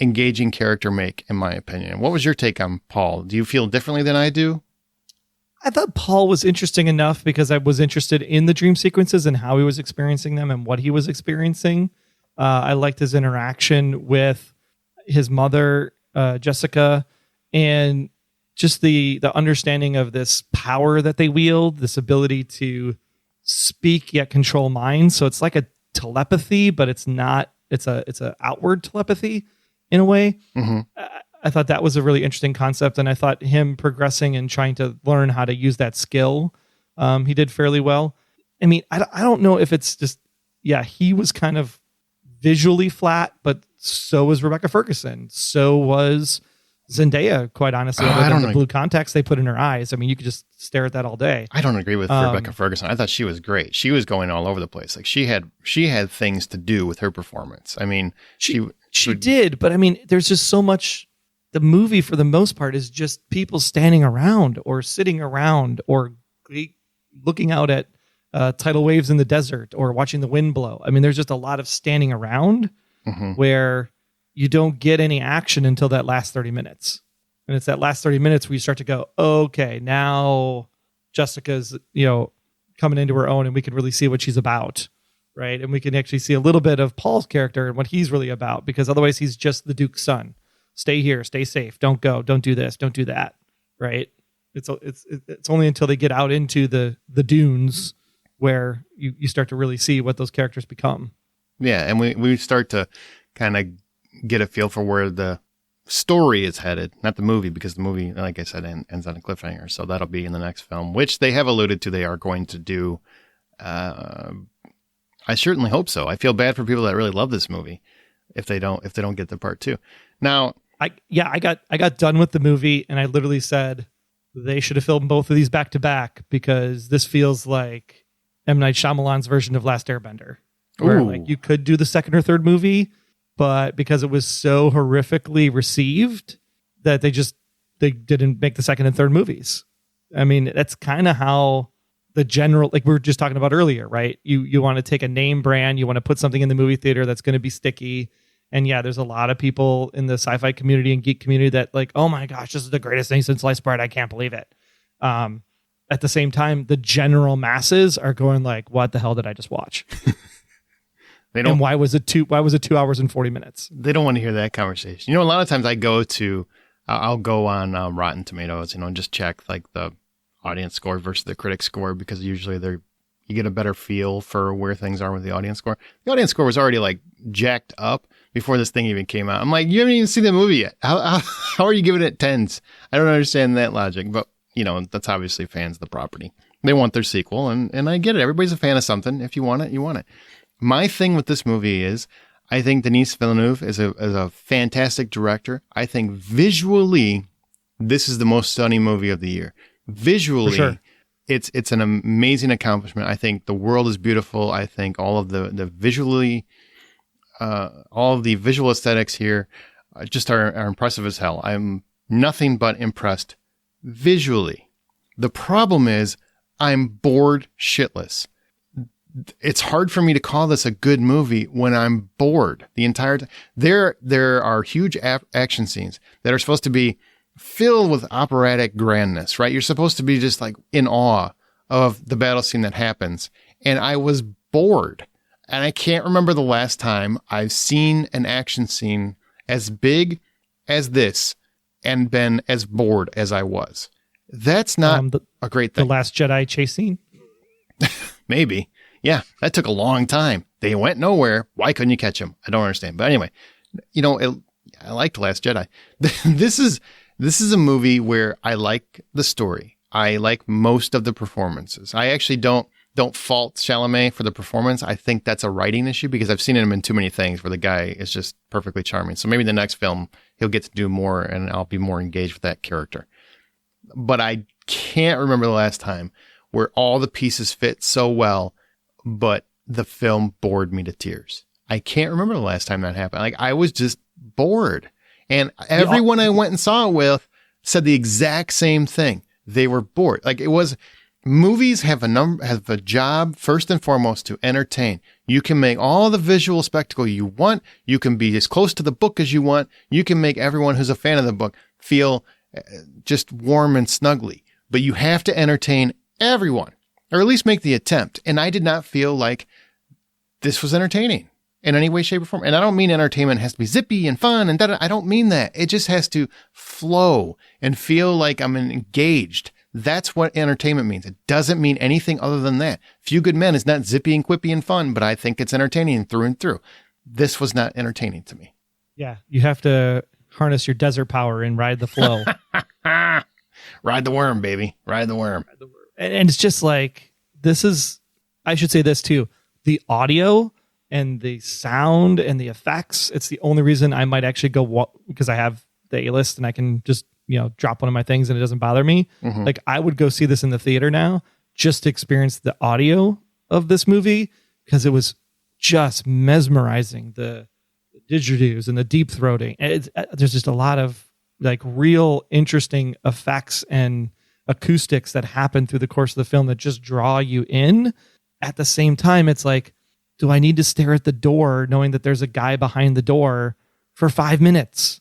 engaging character make, in my opinion. What was your take on Paul? Do you feel differently than I do? I thought Paul was interesting enough because I was interested in the dream sequences and how he was experiencing them and what he was experiencing. I liked his interaction with his mother, Jessica, and just the understanding of this power that they wield, this ability to speak yet control minds. So it's like a telepathy, but it's not. It's a outward telepathy in a way. Mm-hmm. I thought that was a really interesting concept, and I thought him progressing and trying to learn how to use that skill, he did fairly well. I mean, I don't know if it's just, he was kind of visually flat, but so was Rebecca Ferguson. So was Zendaya, quite honestly, other than the blue contacts they put in her eyes. I mean, you could just stare at that all day. I don't agree with Rebecca Ferguson. I thought she was great. She was going all over the place. Like she had things to do with her performance. I mean, she did, but I mean, there's just so much. The movie, for the most part, is just people standing around or sitting around or looking out at tidal waves in the desert or watching the wind blow. I mean, there's just a lot of standing around where you don't get any action until that last 30 minutes. And it's that last 30 minutes where you start to go, okay, now Jessica's, coming into her own and we can really see what she's about. Right. And we can actually see a little bit of Paul's character and what he's really about, because otherwise he's just the Duke's son. Stay here, stay safe. Don't go. Don't do this. Don't do that. Right. It's only until they get out into the dunes where you start to really see what those characters become. Yeah. And we start to kind of get a feel for where the story is headed, not the movie, because the movie, like I said, ends on a cliffhanger. So that'll be in the next film, which they have alluded to they are going to do. I certainly hope so. I feel bad for people that really love this movie if they don't get the part two. Now, I got done with the movie and I literally said they should have filmed both of these back to back, because this feels like M. Night Shyamalan's version of Last Airbender, where like you could do the second or third movie, but because it was so horrifically received that they didn't make the second and third movies. I mean, that's kind of how the general, like we were just talking about earlier, right? You want to take a name brand, you want to put something in the movie theater that's going to be sticky. And there's a lot of people in the sci-fi community and geek community that like, oh my gosh, this is the greatest thing since sliced bread. I can't believe it. At the same time, the general masses are going like, what the hell did I just watch? And why was it 2 hours and 40 minutes? They don't want to hear that conversation. A lot of times I'll go on Rotten Tomatoes, and just check like the audience score versus the critic score, because usually you get a better feel for where things are with the audience score. The audience score was already like jacked up before this thing even came out. I'm like, you haven't even seen the movie yet. How are you giving it 10s? I don't understand that logic, but that's obviously fans of the property. They want their sequel, and I get it. Everybody's a fan of something. If you want it, you want it. My thing with this movie is I think Denis Villeneuve is a fantastic director. I think visually, this is the most stunning movie of the year. Visually, for sure. It's an amazing accomplishment. I think the world is beautiful. I think all of the visual aesthetics here just are impressive as hell. I'm nothing but impressed visually. The problem is I'm bored shitless. It's hard for me to call this a good movie when I'm bored the entire time. There are huge action scenes that are supposed to be filled with operatic grandness, right? You're supposed to be just like in awe of the battle scene that happens. And I was bored. And I can't remember the last time I've seen an action scene as big as this and been as bored as I was. That's not a great thing. The Last Jedi chase scene? Maybe. Yeah, that took a long time. They went nowhere. Why couldn't you catch them? I don't understand. But anyway, I liked The Last Jedi. This is a movie where I like the story. I like most of the performances. I actually don't fault Chalamet for the performance. I think that's a writing issue, because I've seen him in too many things where the guy is just perfectly charming. So maybe the next film he'll get to do more and I'll be more engaged with that character. But I can't remember the last time where all the pieces fit so well, but the film bored me to tears. I can't remember the last time that happened. Like, I was just bored. And everyone I went and saw it with said the exact same thing. They were bored. Like, it was movies have a job first and foremost to entertain. You can make all the visual spectacle you want. You can be as close to the book as you want. You can make everyone who's a fan of the book feel just warm and snuggly, but you have to entertain everyone, or at least make the attempt. And I did not feel like this was entertaining in any way, shape, or form. And I don't mean entertainment has to be zippy and fun and I don't mean that. It just has to flow and feel like I'm engaged. That's what entertainment means. It doesn't mean anything other than that. Few Good Men is not zippy and quippy and fun, but I think it's entertaining through and through. This was not entertaining to me. Yeah, you have to harness your desert power and ride the flow. Ride the worm, baby. Ride the worm. And it's just like, I should say this too. The audio and the sound and the effects, it's the only reason I might actually go because I have the A-list and I can just, drop one of my things and it doesn't bother me. Mm-hmm. Like I would go see this in the theater now just to experience the audio of this movie because it was just mesmerizing. The didgeridoos and the deep throating. There's just a lot of like real interesting effects and acoustics that happen through the course of the film that just draw you in. At the same time, it's like, do I need to stare at the door knowing that there's a guy behind the door for 5 minutes?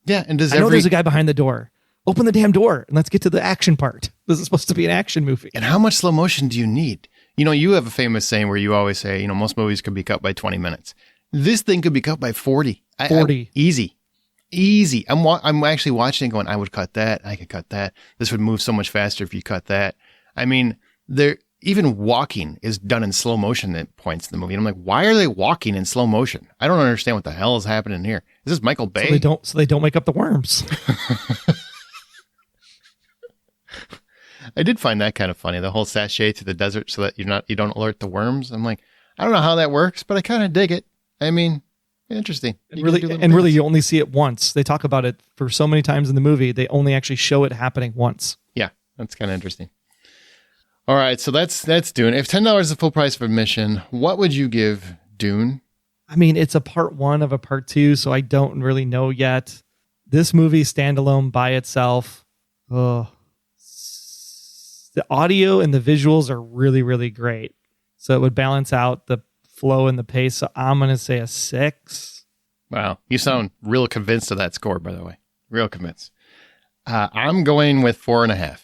Yeah, and I know there's a guy behind the door. Open the damn door and let's get to the action part. This is supposed to be an action movie. And how much slow motion do you need? You have a famous saying where you always say, most movies could be cut by 20 minutes. This thing could be cut by 40. 40. Easy. I'm actually watching it going, I would cut that. I could cut that. This would move so much faster if you cut that. I mean, even walking is done in slow motion at points in the movie. And I'm like, why are they walking in slow motion? I don't understand what the hell is happening here. Is this Michael Bay? So they don't make up the worms. I did find that kind of funny. The whole sachet to the desert so that you don't alert the worms. I'm like, I don't know how that works, but I kind of dig it. I mean, interesting. Really, you only see it once. They talk about it for so many times in the movie. They only actually show it happening once. Yeah, that's kind of interesting. All right, so that's Dune. If $10 is the full price of admission, what would you give Dune? I mean, it's a part 1 of a part 2, so I don't really know yet. This movie standalone by itself, the audio and the visuals are really, really great. So it would balance out the flow and the pace. So I'm going to say a 6. Wow, you sound real convinced of that score, by the way. Real convinced. I'm going with 4.5.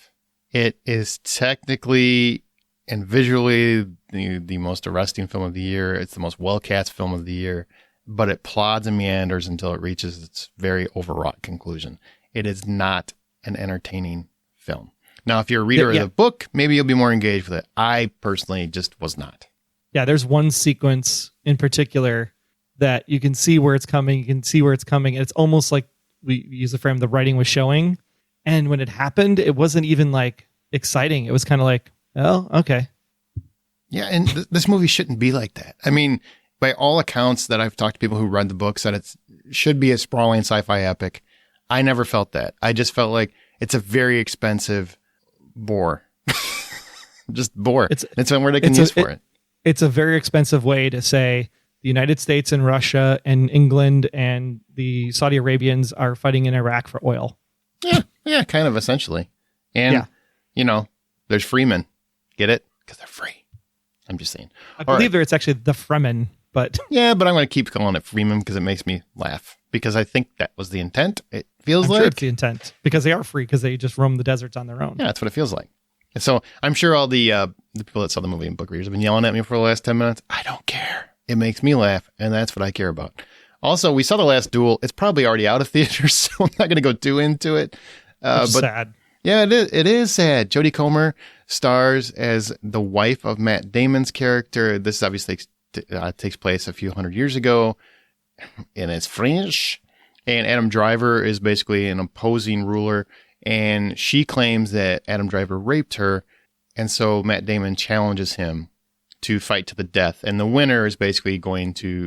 It is technically and visually the most arresting film of the year. It's the most well-cast film of the year, but it plods and meanders until it reaches its very overwrought conclusion. It is not an entertaining film. Now, if you're a reader of the book, maybe you'll be more engaged with it. I personally just was not. Yeah, there's one sequence in particular that you can see where it's coming. You can see where it's coming. It's almost like we use the frame, the writing was showing. And when it happened, it wasn't even like exciting. It was kind of like, oh, okay. Yeah, and this movie shouldn't be like that. I mean, by all accounts that I've talked to people who read the books, that it should be a sprawling sci-fi epic. I never felt that. I just felt like it's a very expensive bore. Just bore. It's somewhere they can use for it. It's a very expensive way to say the United States and Russia and England and the Saudi Arabians are fighting in Iraq for oil. Yeah, kind of essentially. And, there's Freemen. Get it? Because they're free. I'm just saying. I believe it's actually the Fremen, but... Yeah, but I'm going to keep calling it Freemen because it makes me laugh. Because I think that was the intent. It feels I'm sure it's the intent. Because they are free, because they just roam the deserts on their own. Yeah, that's what it feels like. And so I'm sure all the people that saw the movie and book readers have been yelling at me for the last 10 minutes. I don't care. It makes me laugh, and that's what I care about. Also, we saw The Last Duel. It's probably already out of theaters, so I'm not going to go too into it. But sad. Yeah, it is sad. Jodie Comer stars as the wife of Matt Damon's character. This obviously takes place a few hundred years ago, and it's French. And Adam Driver is basically an opposing ruler, and she claims that Adam Driver raped her, and so Matt Damon challenges him to fight to the death. And the winner is basically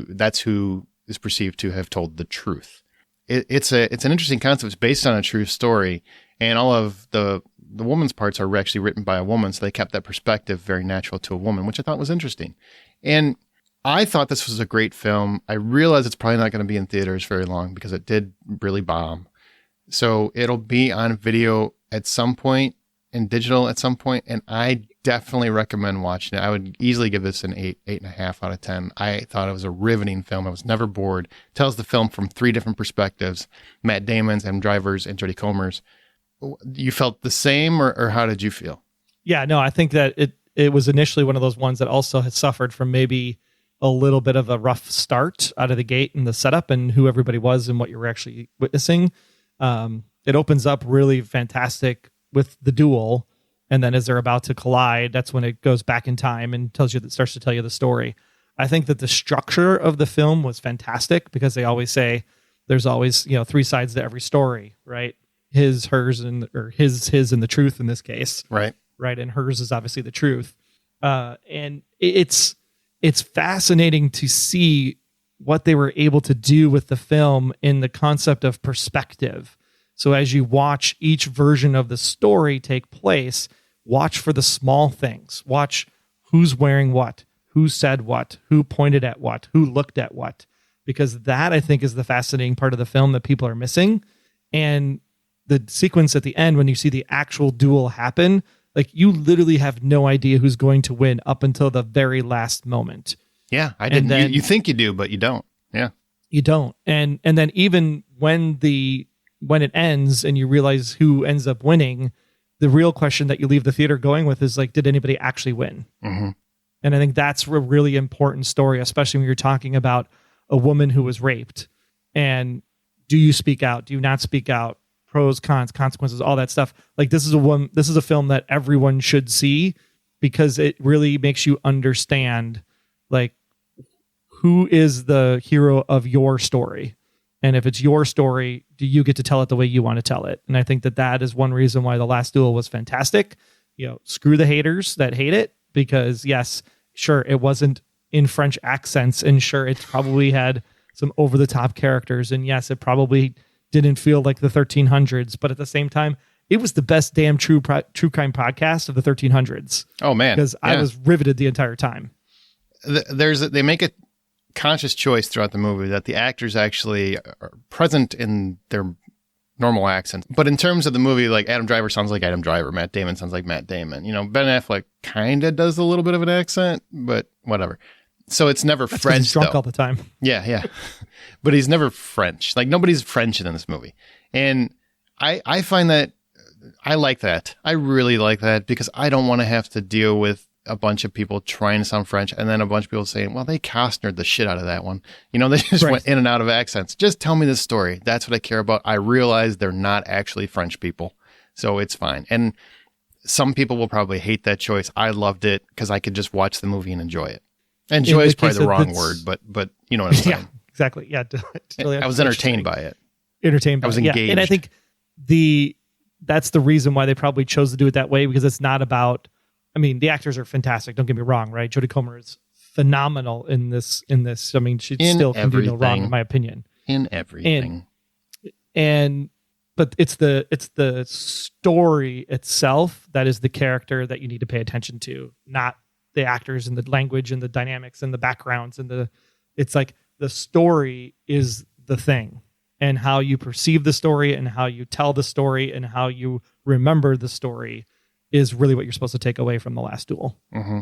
that's who is perceived to have told the truth. It's an interesting concept. It's based on a true story, and all of the woman's parts are actually written by a woman, so they kept that perspective very natural to a woman, which I thought was interesting. And I thought this was a great film. I realize it's probably not going to be in theaters very long because it did really bomb. So it'll be on video at some point, in digital at some point, and I definitely recommend watching it. I would easily give this an 8.5 out of 10. I thought it was a riveting film. I was never bored. Tells the film from 3 different perspectives: Matt Damon's, Adam Driver's, and Jodie Comer's. You felt the same, or how did you feel? Yeah, no, I think that it was initially one of those ones that also had suffered from maybe a little bit of a rough start out of the gate in the setup and who everybody was and what you were actually witnessing. It opens up really fantastic with the duel, and then as they're about to collide, that's when it goes back in time and starts to tell you the story. I think that the structure of the film was fantastic because they always say there's always 3 sides to every story, right? His, hers, or his, and the truth in this case, right? And hers is obviously the truth, and it's fascinating to see what they were able to do with the film in the concept of perspective. So as you watch each version of the story take place, watch for the small things. Watch who's wearing what, who said what, who pointed at what, who looked at what, because that, I think, is the fascinating part of the film that people are missing. And the sequence at the end, when you see the actual duel happen, like, you literally have no idea who's going to win up until the very last moment. Yeah, I didn't. Then, you think you do, but you don't. Yeah, you don't. And then even when it ends and you realize who ends up winning, the real question that you leave the theater going with is, like, did anybody actually win? Mm-hmm. And I think that's a really important story, especially when you're talking about a woman who was raped. And do you speak out? Do you not speak out? Pros, cons, consequences, all that stuff. Like, this is a film that everyone should see because it really makes you understand, like, who is the hero of your story. And if it's your story, do you get to tell it the way you want to tell it? And I think that is one reason why The Last Duel was fantastic. Screw the haters that hate it, because yes, sure, it wasn't in French accents, and sure, it probably had some over-the-top characters, and yes, it probably didn't feel like the 1300s, but at the same time, it was the best damn true crime podcast of the 1300s. Oh man, because I was riveted the entire time. They make a conscious choice throughout the movie that the actors actually are present in their normal accents. But in terms of the movie, like, Adam Driver sounds like Adam Driver, Matt Damon sounds like Matt Damon. Ben Affleck kind of does a little bit of an accent, but whatever. So it's never That's French. He's drunk though. all the time. Yeah. But he's never French. Like, nobody's French in this movie. And I find that I like that. I really like that, because I don't want to have to deal with a bunch of people trying to sound French and then a bunch of people saying, well, they Costnered the shit out of that one. They just went in and out of accents. Just tell me the story. That's what I care about. I realize they're not actually French people, so it's fine. And some people will probably hate that choice. I loved it because I could just watch the movie and enjoy it. Enjoy is probably the wrong word, but you know what I'm saying. Yeah, exactly. Yeah, totally. I was entertained by it. I was engaged. Yeah. And I think that's the reason why they probably chose to do it that way, because it's not about, the actors are fantastic. Don't get me wrong, right? Jodie Comer is phenomenal in this. She still can do no wrong, in my opinion. In everything. But it's the story itself that is the character that you need to pay attention to, not the actors and the language and the dynamics and the backgrounds it's like the story is the thing, and how you perceive the story and how you tell the story and how you remember the story is really what you're supposed to take away from The Last Duel. Mm-hmm.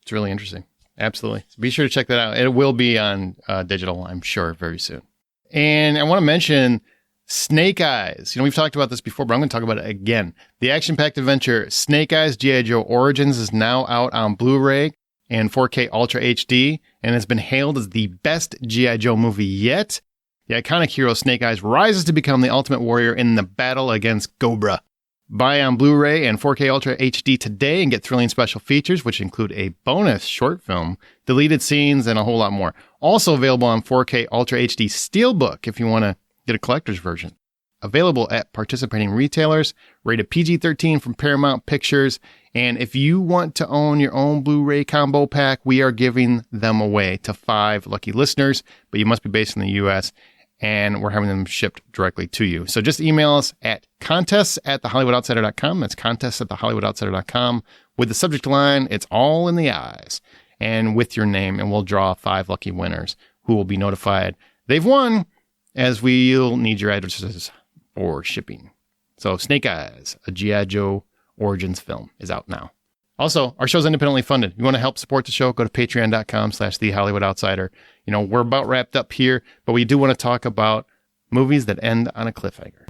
It's really interesting. Absolutely. So be sure to check that out. It will be on digital, I'm sure, very soon. And I want to mention Snake Eyes. We've talked about this before, but I'm going to talk about it again. The action-packed adventure Snake Eyes G.I. Joe Origins is now out on Blu-ray and 4K Ultra HD, and has been hailed as the best G.I. Joe movie yet. The iconic hero Snake Eyes rises to become the ultimate warrior in the battle against Cobra. Buy on Blu-ray and 4K Ultra HD today and get thrilling special features, which include a bonus short film, deleted scenes, and a whole lot more. Also available on 4K Ultra HD Steelbook if you want to get a collector's version. Available at participating retailers, rated PG-13 from Paramount Pictures. And if you want to own your own Blu-ray combo pack, we are giving them away to 5 lucky listeners, but you must be based in the U.S., and we're having them shipped directly to you. So just email us at contests@thehollywoodoutsider.com. That's contests@thehollywoodoutsider.com. With the subject line, it's all in the eyes, and with your name, and we'll draw 5 lucky winners who will be notified they've won, as we'll need your addresses for shipping. So Snake Eyes, a G.I. Joe Origins film is out now. Also, our show's independently funded. If you want to help support the show, go to patreon.com/thehollywoodoutsider. We're about wrapped up here, but we do want to talk about movies that end on a cliffhanger.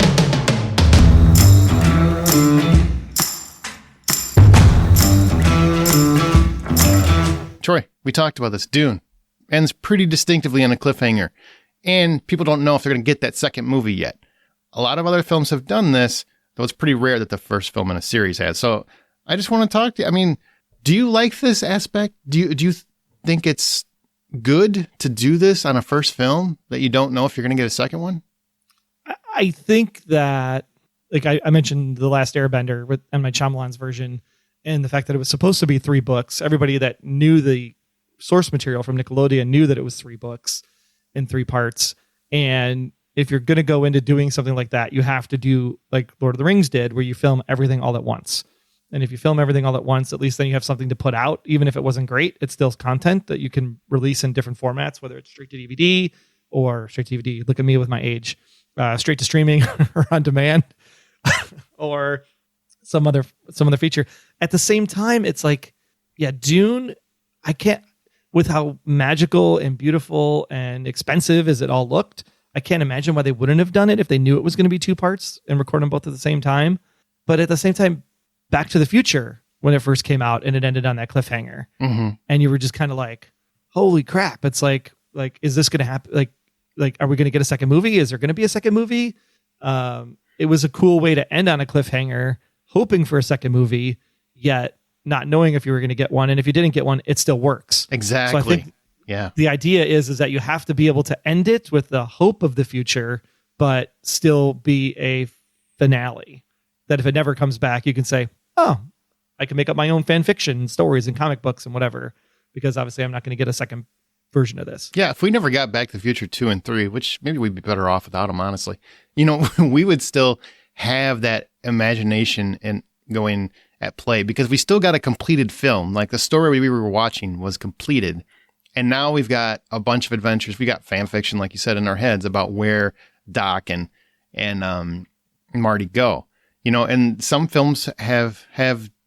Troy, we talked about this. Dune ends pretty distinctively on a cliffhanger, and people don't know if they're going to get that second movie yet. A lot of other films have done this, though it's pretty rare that the first film in a series has. So I just want to talk to you. I mean, do you like this aspect? Do you think it's good to do this on a first film that you don't know if you're going to get a second one? I think that, like I mentioned The Last Airbender and my Shyamalan's version, and the fact that it was supposed to be 3 books. Everybody that knew the source material from Nickelodeon knew that it was 3 books in 3 parts. And if you're going to go into doing something like that, you have to do like Lord of the Rings did, where you film everything all at once. And if you film everything all at once, at least then you have something to put out. Even if it wasn't great, it's still content that you can release in different formats, whether it's straight to DVD or straight to DVD. Look at me with my age. Straight to streaming or on demand or some other feature. At the same time, it's like, yeah, Dune, I can't, with how magical and beautiful and expensive as it all looked, I can't imagine why they wouldn't have done it if they knew it was going to be 2 parts and record them both at the same time. But at the same time, Back to the Future, when it first came out and it ended on that cliffhanger, and you were just kind of like, holy crap. It's like, is this going to happen? Like, are we going to get a second movie? Is there going to be a second movie? It was a cool way to end on a cliffhanger, hoping for a second movie, yet not knowing if you were going to get one. And if you didn't get one, it still works. Exactly. So I think the idea is that you have to be able to end it with the hope of the future, but still be a finale. That if it never comes back, you can say, oh, I can make up my own fan fiction stories and comic books and whatever, because obviously I'm not going to get a second version of this. Yeah, if we never got Back to the Future 2 and 3, which maybe we'd be better off without them, honestly, we would still have that imagination and going at play, because we still got a completed film. Like the story we were watching was completed, and now we've got a bunch of adventures. We got fan fiction, like you said, in our heads about where Doc and Marty go. And some films have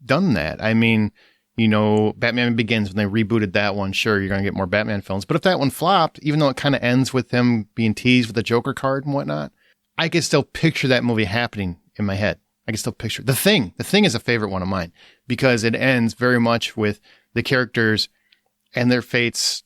done that. I mean, Batman Begins, when they rebooted that one, sure, you're going to get more Batman films. But if that one flopped, even though it kind of ends with him being teased with the Joker card and whatnot, I can still picture that movie happening in my head. I can still picture The Thing. The Thing is a favorite one of mine because it ends very much with the characters and their fates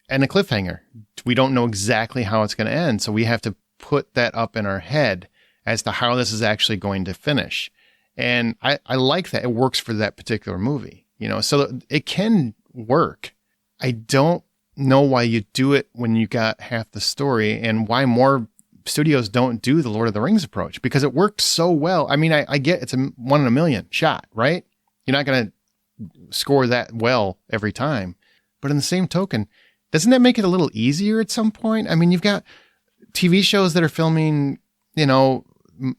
and a cliffhanger. We don't know exactly how it's going to end, so we have to put that up in our head as to how this is actually going to finish. And I like that. It works for that particular movie, so it can work. I don't know why you do it when you got half the story, and why more studios don't do the Lord of the Rings approach, because it worked so well. I mean, I get it's a 1 in a million shot, right? You're not going to score that well every time. But in the same token, doesn't that make it a little easier at some point? I mean, you've got TV shows that are filming,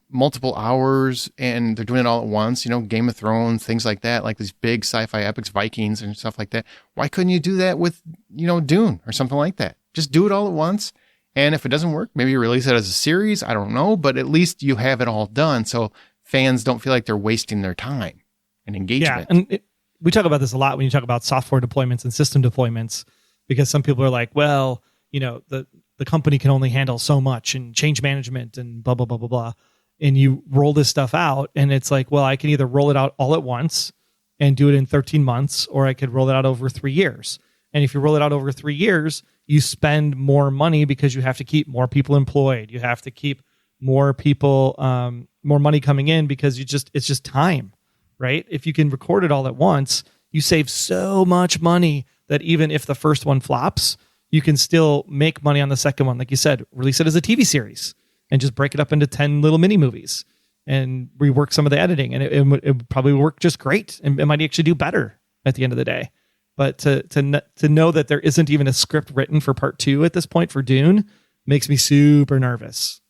multiple hours, and they're doing it all at once, Game of Thrones, things like that, like these big sci-fi epics, Vikings and stuff like that. Why couldn't you do that with, Dune or something like that? Just do it all at once. And if it doesn't work, maybe you release it as a series. I don't know, but at least you have it all done, so fans don't feel like they're wasting their time and engagement. Yeah, and we talk about this a lot when you talk about software deployments and system deployments, because some people are like, well, the company can only handle so much and change management and blah, blah, blah, blah, blah. And you roll this stuff out, and it's like, well, I can either roll it out all at once and do it in 13 months, or I could roll it out over 3 years. And if you roll it out over 3 years, you spend more money because you have to keep more people employed. You have to keep more people, more money coming in, because it's just time, right? If you can record it all at once, you save so much money that even if the first one flops, you can still make money on the second one. Like you said, release it as a TV series and just break it up into 10 little mini movies and rework some of the editing. And it would probably work just great. And it might actually do better at the end of the day. But to know that there isn't even a script written for part 2 at this point for Dune makes me super nervous.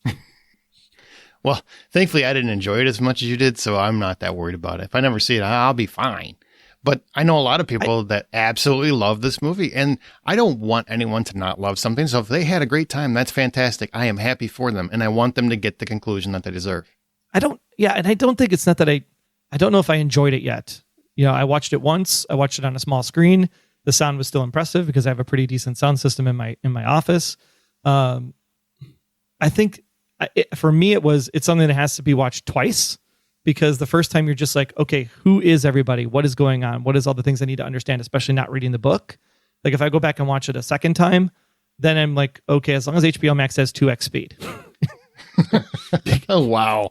Well, thankfully I didn't enjoy it as much as you did, so I'm not that worried about it. If I never see it, I'll be fine. But I know a lot of people that absolutely love this movie, and I don't want anyone to not love something. So if they had a great time, that's fantastic. I am happy for them, and I want them to get the conclusion that they deserve. And I don't think it's not that I I don't know if I enjoyed it yet. I watched it once. I watched it on a small screen. The sound was still impressive because I have a pretty decent sound system in my office. I think for me, it's something that has to be watched twice, because the first time you're just like, okay, who is everybody? What is going on? What is all the things I need to understand, especially not reading the book? Like if I go back and watch it a second time, then I'm like, okay, as long as HBO Max has 2x speed. Oh,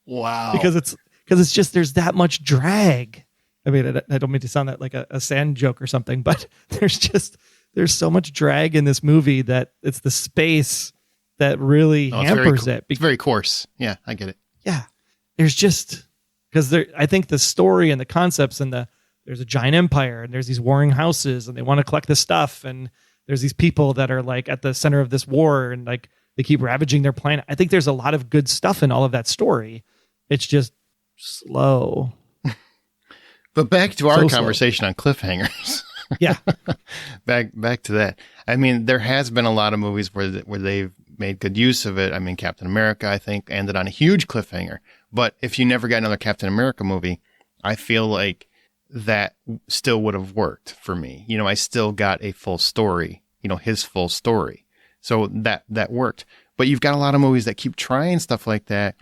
wow. Because it's just, there's that much drag. I mean, I don't mean to sound like a sand joke or something, but there's so much drag in this movie that it's the space that really hampers it. It's very coarse. Yeah, I get it. Yeah. There's just, because I think the story and the concepts and there's a giant empire and there's these warring houses and they want to collect this stuff. And there's these people that are like at the center of this war and like they keep ravaging their planet. I think there's a lot of good stuff in all of that story. It's just slow. But back to our conversation on cliffhangers. Yeah. back to that. I mean, there has been a lot of movies where they've made good use of it. I mean, Captain America, I think, ended on a huge cliffhanger. But if you never got another Captain America movie, I feel like that still would have worked for me. I still got a full story, his full story. So that worked. But you've got a lot of movies that keep trying stuff like that.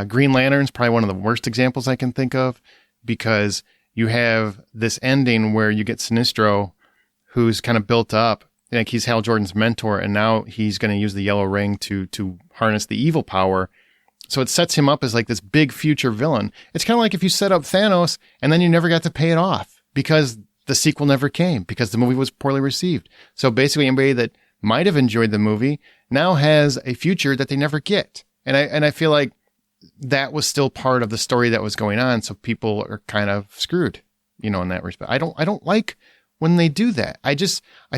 Green Lantern's probably one of the worst examples I can think of, because you have this ending where you get Sinestro, who's kind of built up, like he's Hal Jordan's mentor, and now he's going to use the yellow ring to harness the evil power. So it sets him up as like this big future villain. It's kind of like if you set up Thanos and then you never got to pay it off because the sequel never came, because the movie was poorly received. So basically anybody that might have enjoyed the movie now has a future that they never get. And I feel like that was still part of the story that was going on. So people are kind of screwed, in that respect. I don't like when they do that. I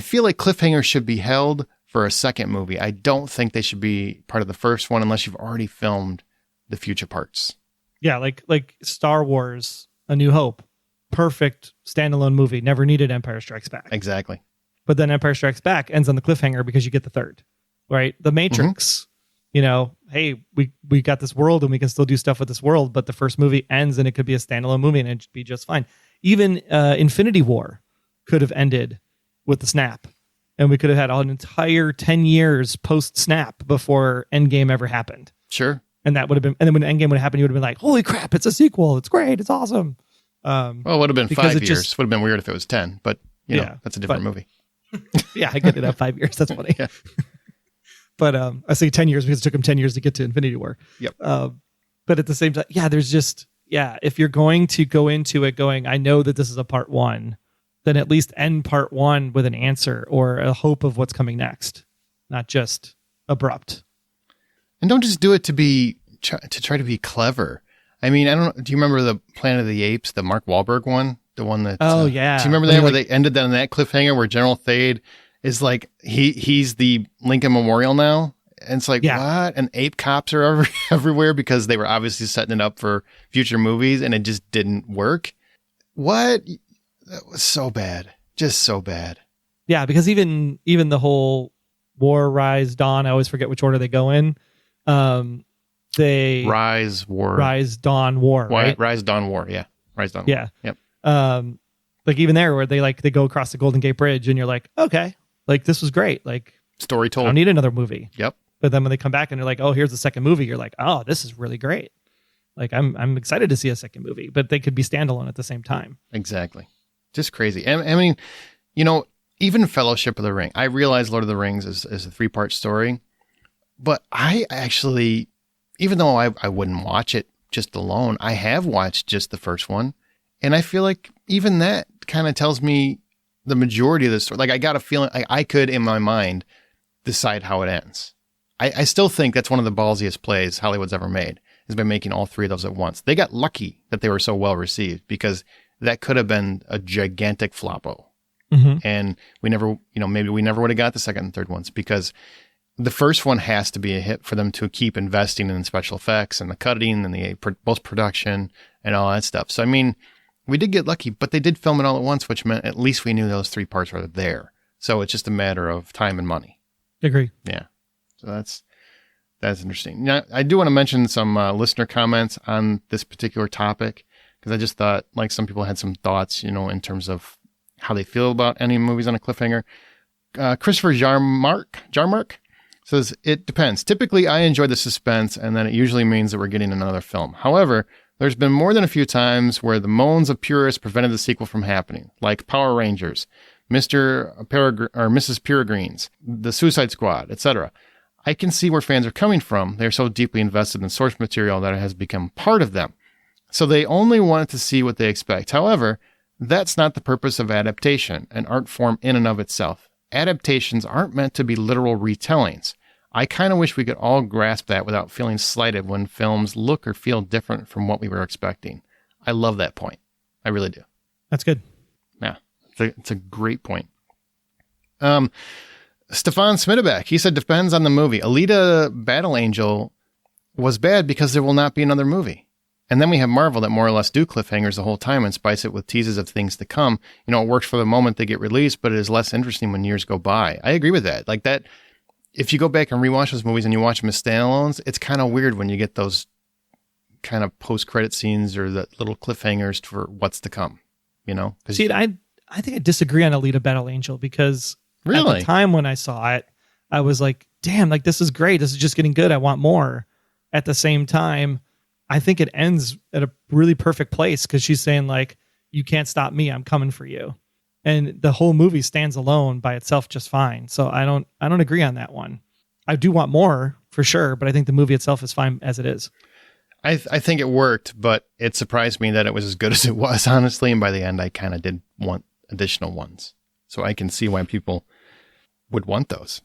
feel like cliffhangers should be held for a second movie. I don't think they should be part of the first one unless you've already filmed the future parts. Yeah. Like Star Wars, A New Hope, perfect standalone movie. Never needed Empire Strikes Back. Exactly. But then Empire Strikes Back ends on the cliffhanger because you get the third, right? The Matrix, hey, we got this world and we can still do stuff with this world, but the first movie ends and it could be a standalone movie and it'd be just fine. Even Infinity War could have ended with the snap, and we could have had an entire 10 years post snap before Endgame ever happened. Sure. And that would have been, and then when Endgame would have happened, you would have been like, holy crap, it's a sequel. It's great. It's awesome. Well, it would have been 5 years. Would have been weird if it was 10, but that's a different movie. Yeah, I get it at 5 years. That's funny. Yeah. But I say 10 years because it took him 10 years to get to Infinity War. Yep. But at the same time, there's just, if you're going to go into it going, I know that this is a part one, then at least end part one with an answer or a hope of what's coming next, not just abrupt. And don't just do it to try to be clever. I mean, do you remember the Planet of the Apes, the Mark Wahlberg one? The one that... Oh, yeah. Do you remember that where they ended on that cliffhanger where General Thade is like, he's the Lincoln Memorial now? And it's like, what? And ape cops are everywhere because they were obviously setting it up for future movies and it just didn't work. What? That was so bad. Just so bad. Yeah, because even the whole War, Rise, Dawn, I always forget which order they go in. Rise, Dawn, War, right? Rise, Dawn, War, yeah. Rise, Dawn, yeah. War. Yep. Like even there where they go across the Golden Gate Bridge and you're like, okay, like this was great. Like story told. I don't need another movie. Yep. But then when they come back and they're like, oh, here's the second movie, you're like, oh, this is really great. Like I'm excited to see a second movie, but they could be standalone at the same time. Exactly. Just crazy. I mean, even Fellowship of the Ring, I realize Lord of the Rings is a 3-part story, but I actually, even though I wouldn't watch it just alone, I have watched just the first one. And I feel like even that kind of tells me the majority of the story. Like I got a feeling I could, in my mind, decide how it ends. I still think that's one of the ballsiest plays Hollywood's ever made, is by making all 3 of those at once. They got lucky that they were so well received because that could have been a gigantic floppo. Mm-hmm. And we never, maybe we never would have got the second and third ones because the first one has to be a hit for them to keep investing in special effects and the cutting and the post-production and all that stuff. So, I mean, we did get lucky, but they did film it all at once, which meant at least we knew those 3 parts were there. So it's just a matter of time and money. Agree. Yeah. So that's interesting. Now, I do want to mention some listener comments on this particular topic because I just thought, like, some people had some thoughts, in terms of how they feel about ending movies on a cliffhanger. Christopher Jarmark says, it depends. Typically, I enjoy the suspense, and then it usually means that we're getting another film. However, there's been more than a few times where the moans of purists prevented the sequel from happening, like Power Rangers, Mrs. Peregrine's, The Suicide Squad, etc. I can see where fans are coming from. They're so deeply invested in source material that it has become part of them. So they only want to see what they expect. However, that's not the purpose of adaptation, an art form in and of itself. Adaptations aren't meant to be literal retellings. I kind of wish we could all grasp that without feeling slighted when films look or feel different from what we were expecting. I love that point. I really do. That's good. Yeah, it's a great point. Stefan Smitterbeck, he said, depends on the movie. Alita Battle Angel was bad because there will not be another movie. And then we have Marvel that more or less do cliffhangers the whole time and spice it with teases of things to come. It works for the moment they get released, but it is less interesting when years go by. I agree with that. Like that, if you go back and rewatch those movies and you watch them as standalones, it's kind of weird when you get those kind of post-credit scenes or the little cliffhangers for what's to come, See, I think I disagree on Alita Battle Angel because really? At the time when I saw it, I was like, damn, like this is great. This is just getting good. I want more. At the same time, I think it ends at a really perfect place because she's saying like, you can't stop me. I'm coming for you. And the whole movie stands alone by itself just fine. So I don't agree on that one. I do want more for sure, but I think the movie itself is fine as it is. I think it worked, but it surprised me that it was as good as it was, honestly. And by the end, I kind of did want additional ones. So I can see why people would want those.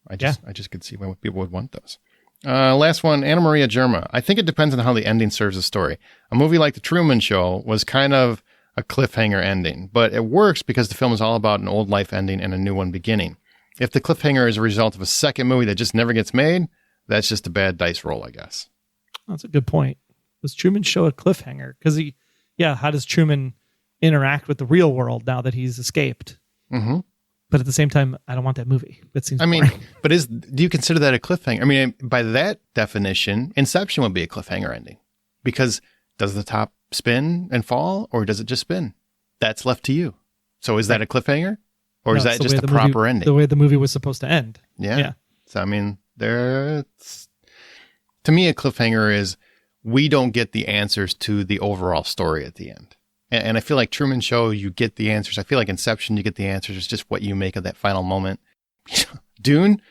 I just could see why people would want those. Last one, Anna Maria Germa. I think it depends on how the ending serves the story. A movie like The Truman Show was kind of a cliffhanger ending, but it works because the film is all about an old life ending and a new one beginning. If the cliffhanger is a result of a second movie that just never gets made, that's just a bad dice roll, I guess. That's a good point. Was Truman Show a cliffhanger? Because how does Truman interact with the real world now that he's escaped? Mm-hmm. But at the same time, I don't want that movie. That seems boring. But do you consider that a cliffhanger? I mean, by that definition, Inception would be a cliffhanger ending. Because does the top spin and fall, or does it just spin? That's left to you. So is that a cliffhanger? Or is that just the proper ending? The way the movie was supposed to end. Yeah. So, I mean, to me, a cliffhanger is we don't get the answers to the overall story at the end. And I feel like Truman Show, you get the answers. I feel like Inception, you get the answers. It's just what you make of that final moment. Dune,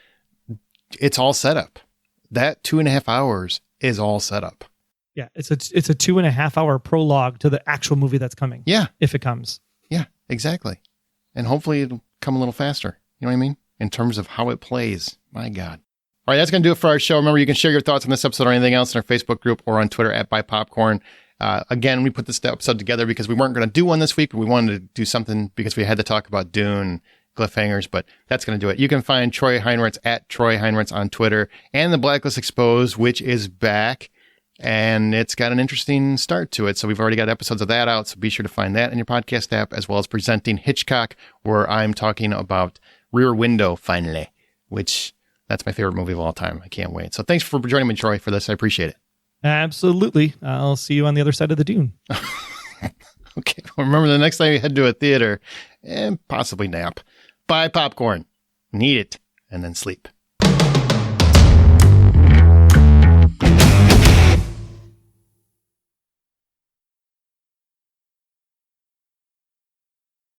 it's all set up. That 2.5 hours is all set up. Yeah, it's a 2.5 hour prologue to the actual movie that's coming. Yeah. If it comes. Yeah, exactly. And hopefully it'll come a little faster. You know what I mean? In terms of how it plays. My God. All right, that's going to do it for our show. Remember, you can share your thoughts on this episode or anything else in our Facebook group or on Twitter @BuyPopcorn. Again, we put this episode together because we weren't going to do one this week, but we wanted to do something because we had to talk about Dune, Cliffhangers, but that's going to do it. You can find Troy Heinrichs @Troy Heinrichs on Twitter and The Blacklist Exposed, which is back, and it's got an interesting start to it. So we've already got episodes of that out, so be sure to find that in your podcast app, as well as Presenting Hitchcock, where I'm talking about Rear Window, finally, which that's my favorite movie of all time. I can't wait. So thanks for joining me, Troy, for this. I appreciate it. Absolutely. I'll see you on the other side of the dune. Okay. Well, remember, the next time you head to a theater and possibly nap, buy popcorn, eat it, and then sleep.